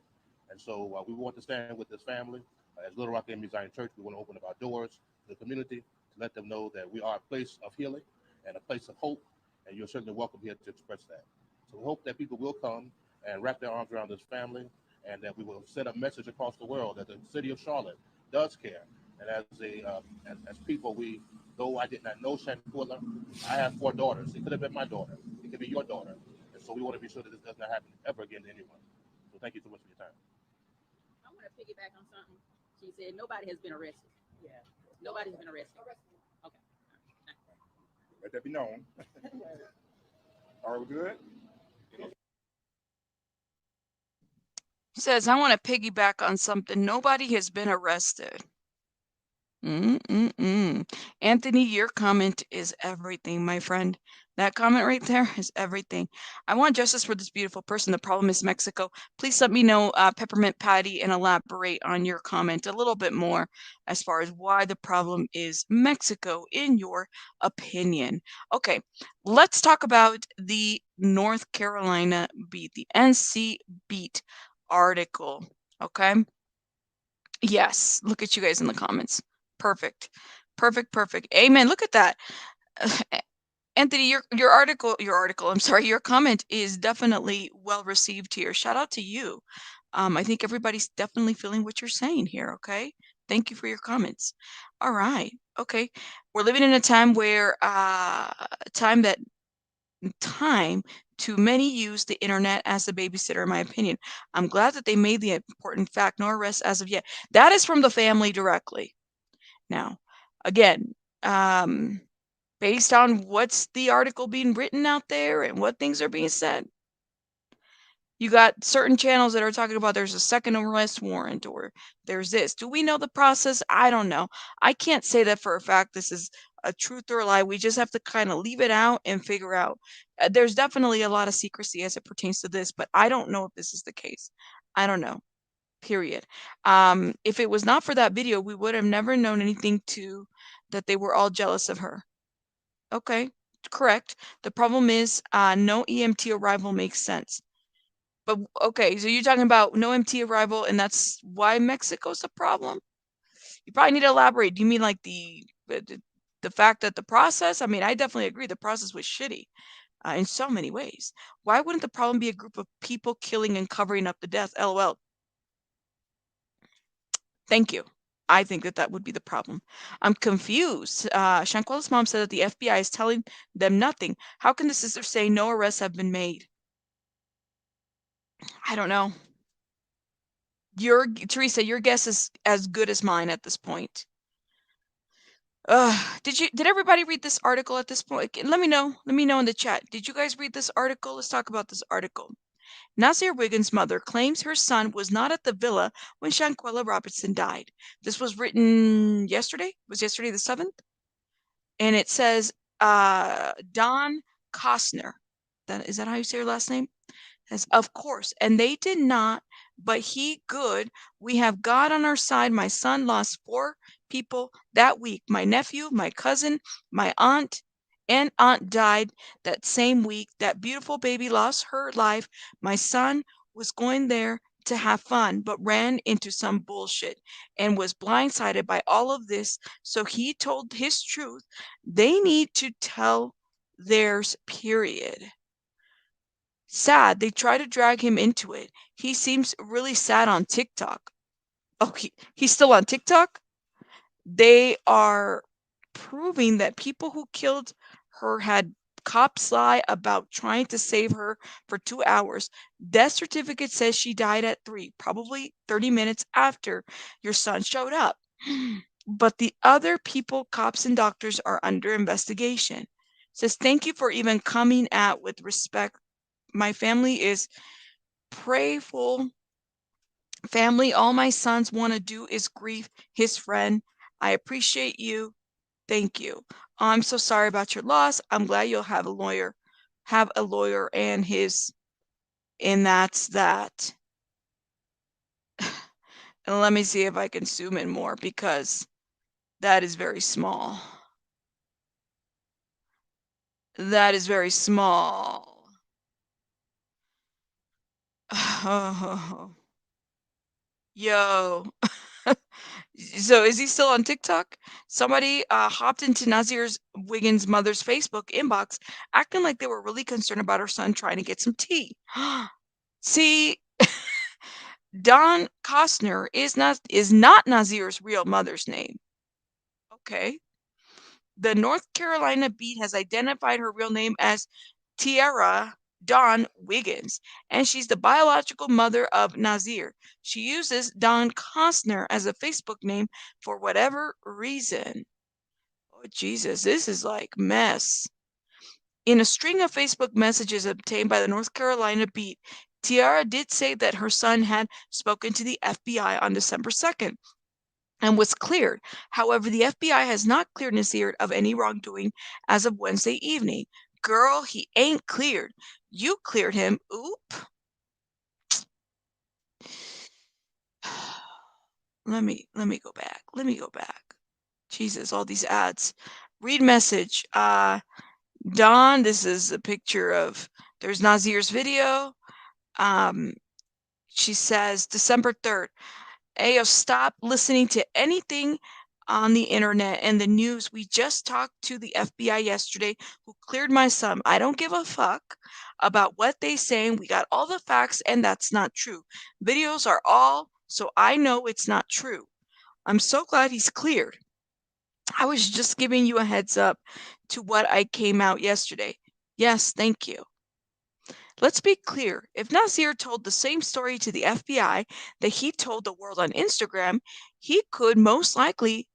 And so we want to stand with this family. As Little Rock Emmy Zion Church, we want to open up our doors to the community to let them know that we are a place of healing and a place of hope, and you're certainly welcome here to express that. So we hope that people will come and wrap their arms around this family, and that we will send a message across the world that the city of Charlotte does care. And as people, though I did not know Shanquella, I have 4 daughters. It could have been my daughter. It could be your daughter. And so we want to be sure that this does not happen ever again to anyone. So thank you so much for your time. I want to piggyback on something. She said nobody has been arrested. Yeah. Nobody has been arrested. Okay. Let that be known. Are we good? Says, I want to piggyback on something. Nobody has been arrested. Anthony, your comment is everything, my friend. That comment right there is everything. I want justice for this beautiful person. The problem is Mexico. Please let me know, Peppermint Patty, and elaborate on your comment a little bit more as far as why the problem is Mexico, in your opinion. Okay, let's talk about the North Carolina beat, the NC beat article. Okay. Yes, look at you guys in the comments. Perfect. Perfect, perfect. Amen. Look at that. Anthony, your article, I'm sorry, your comment is definitely well received here. Shout out to you. I think everybody's definitely feeling what you're saying here, okay? Thank you for your comments. All right. Okay. We're living in a time where time too many use the internet as a babysitter, in my opinion. I'm glad that they made the important fact, no arrests as of yet. That is from the family directly. Now, again, based on what's the article being written out there and what things are being said, you got certain channels that are talking about there's a second arrest warrant or there's this. Do we know the process? I don't know. I can't say that for a fact this is a truth or a lie. We just have to kind of leave it out and figure out. There's definitely a lot of secrecy as it pertains to this, but I don't know if this is the case. I don't know. Period. If it was not for that video, we would have never known anything that they were all jealous of her. Okay, correct. The problem is no EMT arrival makes sense. But okay, so you're talking about no MT arrival, and that's why Mexico's a problem? You probably need to elaborate. Do you mean like the fact that the process? I mean, I definitely agree. The process was shitty in so many ways. Why wouldn't the problem be a group of people killing and covering up the death? LOL. Thank you. I think that would be the problem. I'm confused. Shanquella's mom said that the FBI is telling them nothing. How can the sister say no arrests have been made? I don't know. Teresa, your guess is as good as mine at this point. Did everybody read this article at this point? Let me know. Let me know in the chat. Did you guys read this article? Let's talk about this article. Nazeer Wiggins' mother claims her son was not at the villa when Shanquella Robinson died. This was written yesterday. Was yesterday the 7th? And it says Don Costner. Is that how you say your last name? Says, of course. And they did not, but he good. We have God on our side. My son lost 4 people that week. My nephew, my cousin, my aunt, and aunt died that same week. That beautiful baby lost her life. My son was going there to have fun, but ran into some bullshit and was blindsided by all of this. So he told his truth. They need to tell theirs, period. Sad. They try to drag him into it. He seems really sad on TikTok. Oh, he's still on TikTok? They are proving that people who killed her had cops lie about trying to save her for 2 hours. Death certificate says she died at 3, probably 30 minutes after your son showed up. But the other people, cops and doctors, are under investigation. Says, thank you for even coming out with respect My family is prayerful family. All my sons want to do is grieve his friend. I appreciate you. Thank you. I'm so sorry about your loss. I'm glad you'll have a lawyer. Have a lawyer and that's that. And let me see if I can zoom in more because that is very small. That is very small. Yo. So is he still on TikTok? Somebody hopped into Nazeer's Wiggins' mother's Facebook inbox, acting like they were really concerned about her son trying to get some tea. See, Don Costner is not Nazeer's real mother's name. Okay. The North Carolina Beat has identified her real name as Tiara Dawn Wiggins, and she's the biological mother of Nazeer. She uses Don Costner as a Facebook name for whatever reason. Oh, Jesus, this is like mess. In a string of Facebook messages obtained by the North Carolina Beat, Tiara did say that her son had spoken to the FBI on December 2nd and was cleared. However, the FBI has not cleared Nazeer of any wrongdoing as of Wednesday evening. Girl, he ain't cleared. You cleared him. Oop. Let me go back. Let me go back. Jesus, all these ads. Read message. Dawn, this is a picture of there's Nazeer's video. She says December 3rd. Ayo, stop listening to anything on the internet and the news. We just talked to the FBI yesterday who cleared my son. I don't give a fuck about what they saying. We got all the facts and that's not true. Videos are all, so I know it's not true. I'm so glad he's cleared. I was just giving you a heads up to what I came out yesterday. Yes, thank you. Let's be clear, if Nazeer told the same story to the FBI that he told the world on Instagram, he could most likely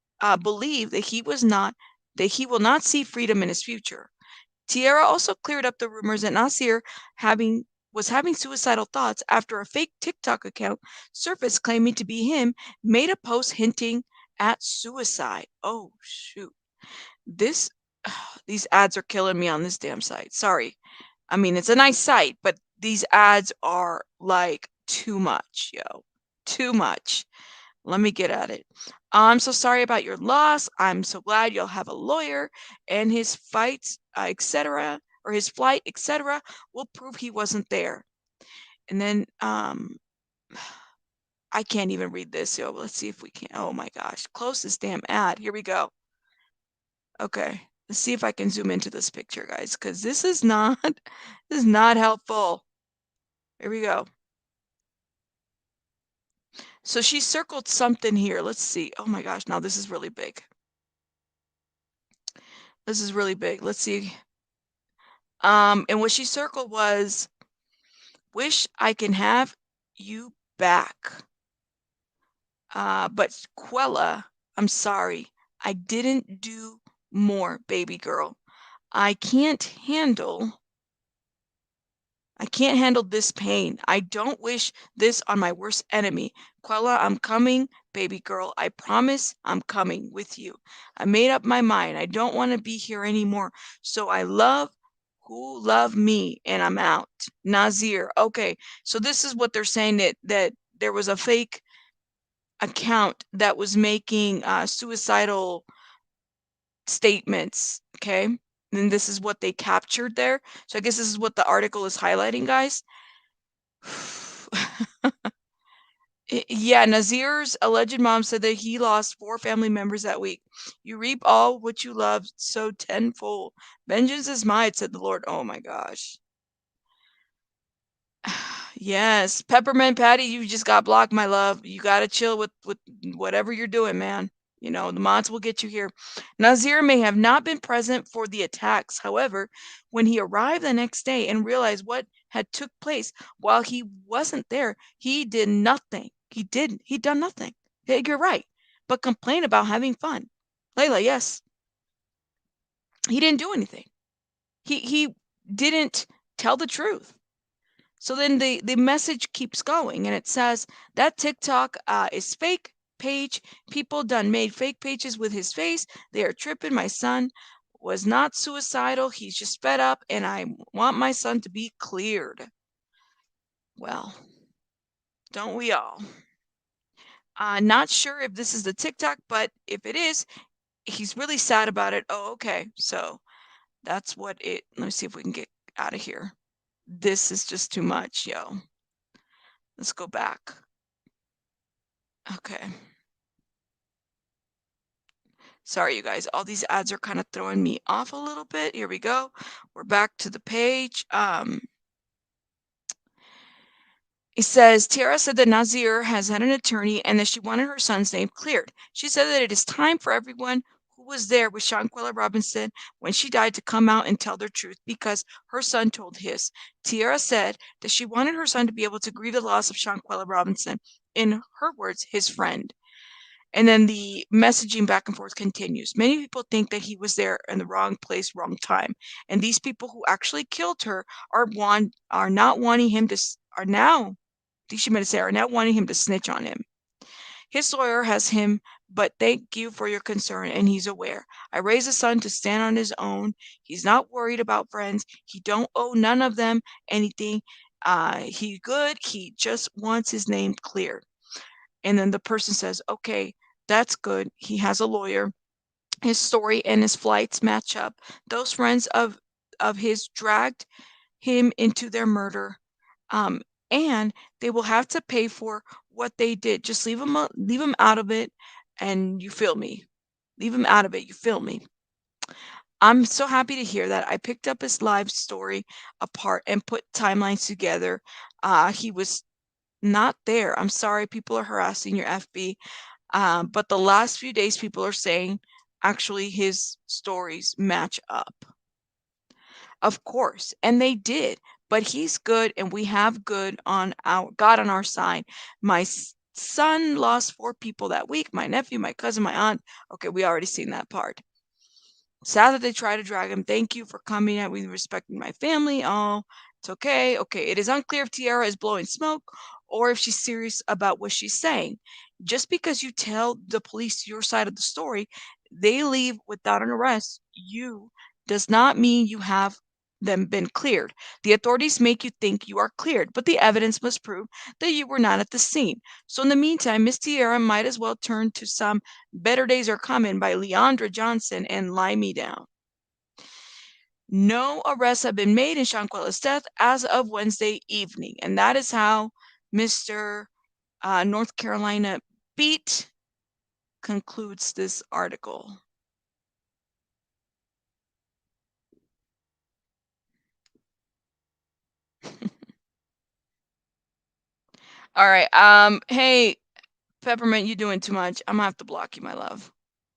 believe that he will not see freedom in his future. Tiara also cleared up the rumors that Nazeer was having suicidal thoughts after a fake TikTok account surfaced claiming to be him made a post hinting at suicide. Oh shoot. These ads are killing me on this damn site. Sorry. I mean, it's a nice site, but these ads are like too much, yo. Too much. Let me get at it. I'm so sorry about your loss. I'm so glad you'll have a lawyer and his fights, etc., or his flight, etc., will prove he wasn't there. And then I can't even read this, yo. Let's see if we can. Oh my gosh. Close this damn ad. Here we go. Okay. Let's see if I can zoom into this picture, guys, because this is not helpful. Here we go. So she circled something here. Let's see. Oh my gosh, now this is really big. This is really big. Let's see. And what she circled was, wish I can have you back. But Quella, I'm sorry. I didn't do more, baby girl. I can't handle this pain. I don't wish this on my worst enemy. Quella, I'm coming, baby girl. I promise I'm coming with you. I made up my mind. I don't want to be here anymore. So I love who love me and I'm out. Nazeer. Okay. So this is what they're saying, that there was a fake account that was making suicidal statements. Okay. And this is what they captured there. So I guess this is what the article is highlighting, guys. Yeah, Nazeer's alleged mom said that he lost 4 family members that week. You reap all what you love, so tenfold. Vengeance is mine, said the Lord. Oh my gosh. Yes, Peppermint Patty, you just got blocked, my love. You gotta chill with whatever you're doing, man. You know, the mods will get you here. Nazeer may have not been present for the attacks. However, when he arrived the next day and realized what had took place while he wasn't there, he did nothing. He'd done nothing. Yeah, you're right. But complain about having fun. Layla, yes. He didn't do anything. He didn't tell the truth. So then the message keeps going, and it says that TikTok is fake page. People done made fake pages with his face. They are tripping. My son was not suicidal. He's just fed up, and I want my son to be cleared. Well, don't we all? Not sure if this is the TikTok, but if it is, he's really sad about it. Oh, okay. So that's what it. Let me see if we can get out of here. This is just too much, yo. Let's go back. Okay. Sorry, you guys. All these ads are kind of throwing me off a little bit. Here we go. We're back to the page. It says Tiara said that Nazeer has had an attorney and that she wanted her son's name cleared. She said that it is time for everyone who was there with Shanquella Robinson when she died to come out and tell their truth because her son told his. Tiara said that she wanted her son to be able to grieve the loss of Shanquella Robinson, in her words, his friend. And then the messaging back and forth continues. Many people think that he was there in the wrong place, wrong time. And these people who actually killed her are not wanting him to are now, I think she meant to say, are now wanting him to snitch on him. His lawyer has him, but thank you for your concern, and he's aware. I raised a son to stand on his own. He's not worried about friends. He don't owe none of them anything. He good. He just wants his name cleared. And then the person says, okay, that's good. He has a lawyer. His story and his flights match up. Those friends of his dragged him into their murder. And they will have to pay for what they did. Just leave him out of it, and you feel me. Leave him out of it. You feel me. I'm so happy to hear that. I picked up his live story apart and put timelines together. He was not there. I'm sorry, people are harassing your FB. But the last few days, people are saying actually his stories match up. Of course, and they did. But he's good, and we have God on our side. My son lost 4 people that week. My nephew, my cousin, my aunt. Okay, we already seen that part. Sad that they try to drag him. Thank you for coming out with respecting my family. Oh, it's okay. Okay, it is unclear if Tiara is blowing smoke or if she's serious about what she's saying. Just because you tell the police your side of the story, they leave without an arrest. You does not mean you have them been cleared. The authorities make you think you are cleared, but the evidence must prove that you were not at the scene. So in the meantime, Miss Tiara might as well turn to some Better Days Are Coming by Leandra Johnson and Lie Me Down. No arrests have been made in Shanquella's death as of Wednesday evening. And that is how Mr. North Carolina Beat concludes this article. All right. Hey, Peppermint, you doing too much. I'm gonna have to block you, my love.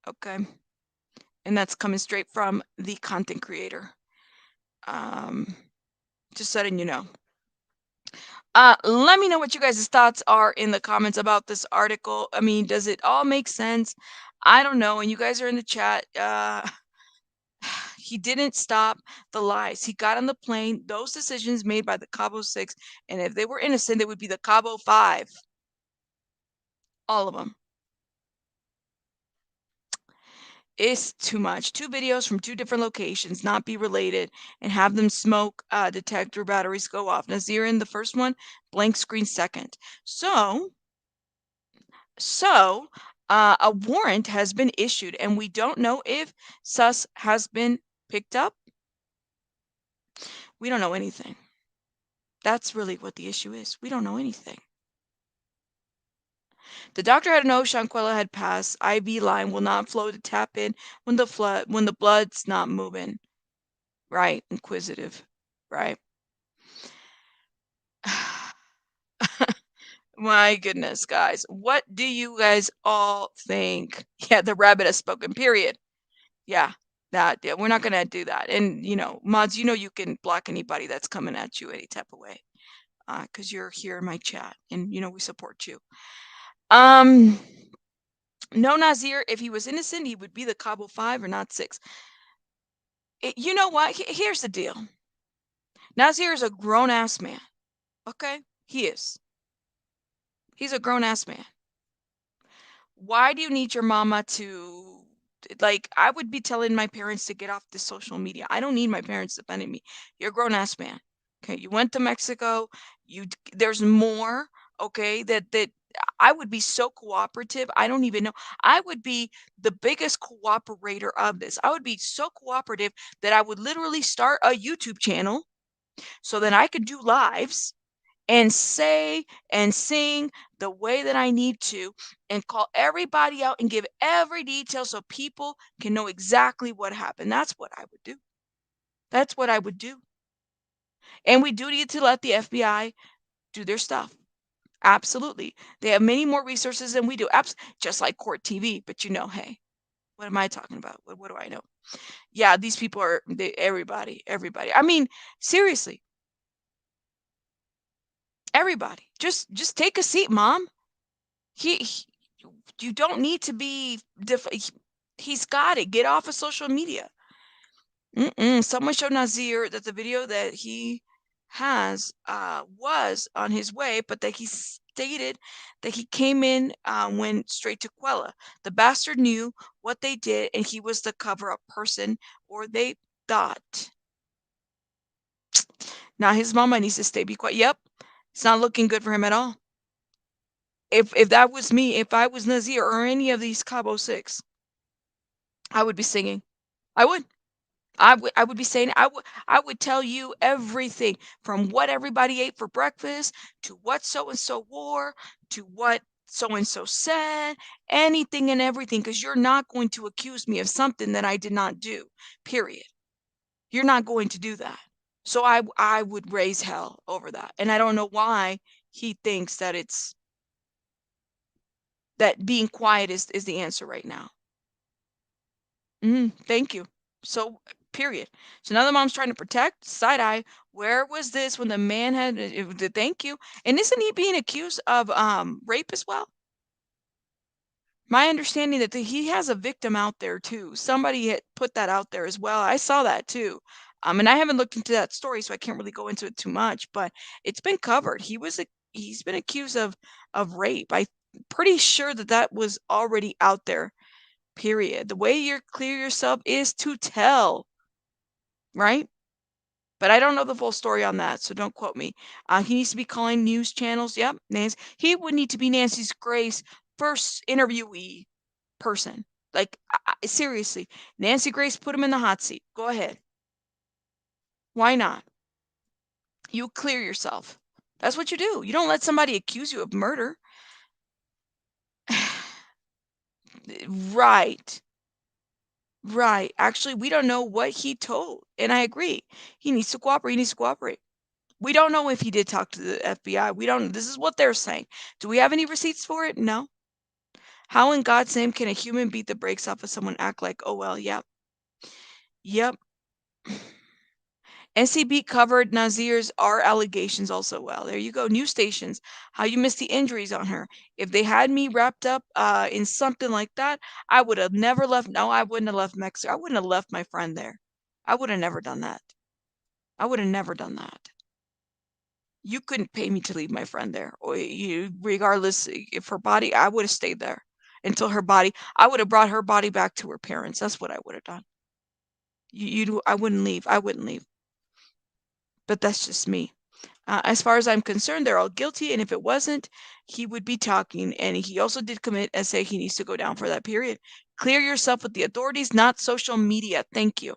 Okay. And that's coming straight from the content creator. Just letting you know. Let me know what you guys' thoughts are in the comments about this article. I mean, does it all make sense? I don't know. And you guys are in the chat. He didn't stop the lies. He got on the plane. Those decisions made by the Cabo 6, and if they were innocent, they would be the Cabo 5. All of them. It's too much. 2 videos from 2 different locations, not be related, and have them smoke detector batteries go off. Nazeer in the first one, blank screen second. So a warrant has been issued, and we don't know if sus has been picked up. We don't know anything. That's really what the issue is. We don't know anything. The doctor had to know Shanquella had passed. IV line will not flow to tap in when the blood's not moving. Right, inquisitive. Right. My goodness, guys. What do you guys all think? Yeah, the rabbit has spoken, period. Yeah, we're not gonna do that. And mods, you can block anybody that's coming at you any type of way. Because you're here in my chat and we support you. No, Nazeer, if he was innocent, he would be the Cabo 5 or not 6. You know what? Here's the deal. Nazeer is a grown-ass man. Okay? He is. He's a grown ass man. Why do you need your mama to, like, I would be telling my parents to get off the social media. I don't need my parents defending me. You're a grown ass man. Okay, you went to Mexico. There's more, okay, that I would be so cooperative. I don't even know. I would be the biggest cooperator of this. I would be so cooperative that I would literally start a YouTube channel so that I could do lives and say and sing the way that I need to and call everybody out and give every detail so people can know exactly what happened. That's what I would do. That's what I would do. And we do need to let the FBI do their stuff. Absolutely. They have many more resources than we do. Just like court TV. But hey, what am I talking about? What do I know? Yeah, these people are everybody. I mean, seriously, everybody. Just take a seat, mom. He you don't need to be he's got it. Get off of social media. Someone showed Nazeer that the video that he has was on his way, but that he stated that he came in, went straight to Quella. The bastard knew what they did, and he was the cover-up person, or they thought. Now his mama needs to stay be quiet. Yep, it's not looking good for him at all. If that was me, if I was Nazeer or any of these Cabo Six, I would be singing. I would. I would be saying I would tell you everything from what everybody ate for breakfast to what so and so wore to what so and so said, anything and everything, because you're not going to accuse me of something that I did not do. Period. You're not going to do that. So I would raise hell over that. And I don't know why he thinks that that being quiet is the answer right now. Thank you. So, period. So now the mom's trying to protect side eye. Where was this when the man had? Thank you. And isn't he being accused of rape as well? My understanding that he has a victim out there too. Somebody had put that out there as well. I saw that too. And I haven't looked into that story, so I can't really go into it too much. But it's been covered. He's been accused of rape. I'm pretty sure that was already out there. Period. The way you clear yourself is to tell, right? But I don't know the full story on that, so don't quote me. He needs to be calling news channels. Yep, Nancy. He would need to be Nancy Grace's first interviewee person. Like, seriously, Nancy Grace put him in the hot seat. Go ahead. Why not? You clear yourself. That's what you do. You don't let somebody accuse you of murder. Right. Right. Actually, we don't know what he told. And I agree. He needs to cooperate. He needs to cooperate. We don't know if he did talk to the FBI. We don't. This is what they're saying. Do we have any receipts for it? No. How in God's name can a human beat the brakes off of someone act like, oh, well, yep. Yep. NCB covered Nazeer's R allegations also well. There you go. News stations. How you missed the injuries on her. If they had me wrapped up in something like that, I would have never left. No, I wouldn't have left Mexico. I wouldn't have left my friend there. I would have never done that. I would have never done that. You couldn't pay me to leave my friend there. Or regardless if her body, I would have stayed there until her body. I would have brought her body back to her parents. That's what I would have done. I wouldn't leave. I wouldn't leave. But that's just me. As far as I'm concerned, they're all guilty, and if it wasn't, he would be talking. And he also did commit SA. He needs to go down for that period. Clear yourself with the authorities, not social media. Thank you.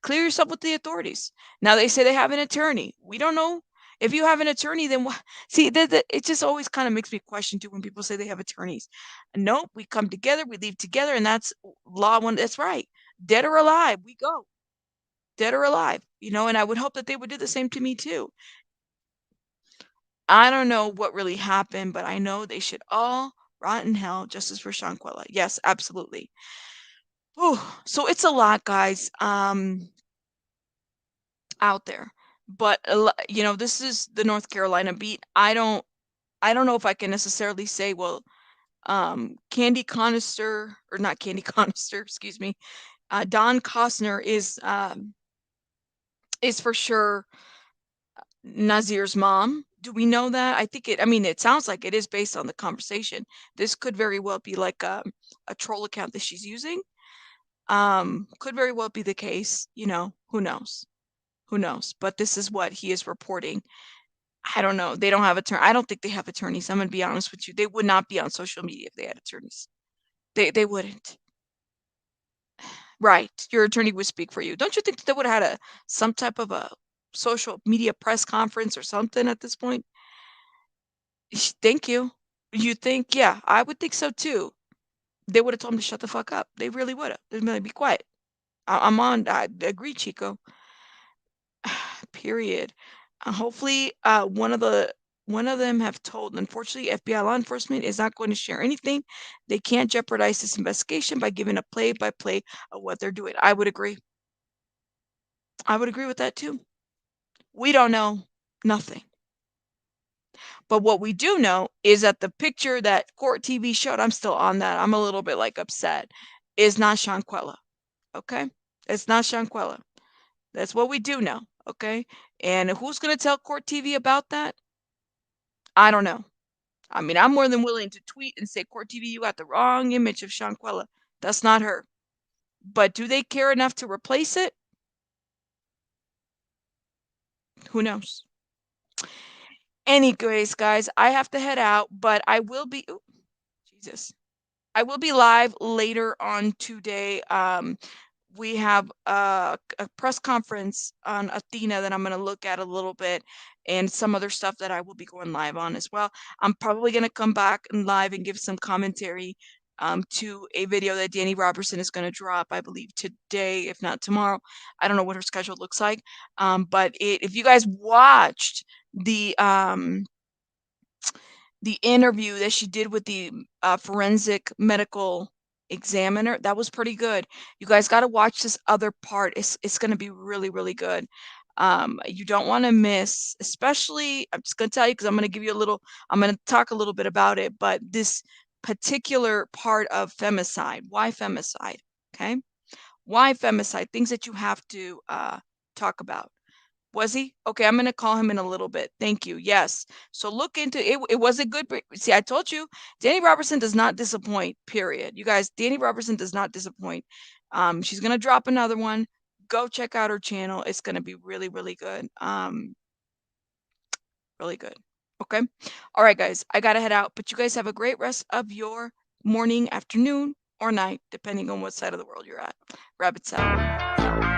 Clear yourself with the authorities. Now they say they have an attorney. We don't know. If you have an attorney, then what? See, it just always kind of makes me question too when people say they have attorneys. Nope, we come together, we leave together, and that's law one. That's right. Dead or alive, we go. Dead or alive, and I would hope that they would do the same to me too. I don't know what really happened, but I know they should all rot in hell, justice for Shanquella. Yes, absolutely. Whew. So it's a lot, guys. Out there. But this is the North Carolina beat. I don't know if I can necessarily say, well, Candy Conister, or not Candy Conister, excuse me. Don Costner is for sure Nazeer's mom. Do we know that? I think it, I mean, it sounds like it is based on the conversation. This could very well be like a troll account that she's using. Could very well be the case, you know, who knows? Who knows? But this is what he is reporting. I don't know. They don't have attorney. I don't think they have attorneys. I'm gonna be honest with you. They would not be on social media if they had attorneys. They wouldn't. Right. Your attorney would speak for you. Don't you think that they would have had some type of a social media press conference or something at this point? Thank you. You think? Yeah, I would think so too. They would have told him to shut the fuck up. They really would have. They'd be like, be quiet. I'm on. I agree, Chico. Period. Hopefully, one of them have told. Unfortunately, FBI law enforcement is not going to share anything. They can't jeopardize this investigation by giving a play-by-play of what they're doing. I would agree. I would agree with that too. We don't know nothing. But what we do know is that the picture that Court TV showed, I'm still on that. I'm a little bit like upset, is not Shanquella. Okay? It's not Shanquella. That's what we do know. Okay? And who's going to tell Court TV about that? I don't know. I mean, I'm more than willing to tweet and say, Court TV, you got the wrong image of Shanquella. That's not her. But do they care enough to replace it? Who knows? Anyways, guys, I have to head out, but I will be. Ooh, Jesus. I will be live later on today. We have a press conference on Athena that I'm going to look at a little bit, and some other stuff that I will be going live on as well. I'm probably going to come back and live and give some commentary to a video that Danny Robertson is going to drop, I believe today, if not tomorrow. I don't know what her schedule looks like, but if you guys watched the interview that she did with the forensic medical examiner, that was pretty good. You guys got to watch this other part. It's going to be really, really good. You don't want to miss, especially, I'm just going to tell you because I'm going to talk a little bit about it, but this particular part of femicide. Why femicide? Okay. Why femicide? Things that you have to talk about. Was he? Okay, I'm going to call him in a little bit. Thank you. Yes. So look into it. It was a good. See, I told you, Danny Robertson does not disappoint, period. You guys, Danny Robertson does not disappoint. She's going to drop another one. Go check out her channel. It's going to be really, really good. Really good. Okay. All right, guys, I got to head out, but you guys have a great rest of your morning, afternoon, or night, depending on what side of the world you're at. Rabbits out.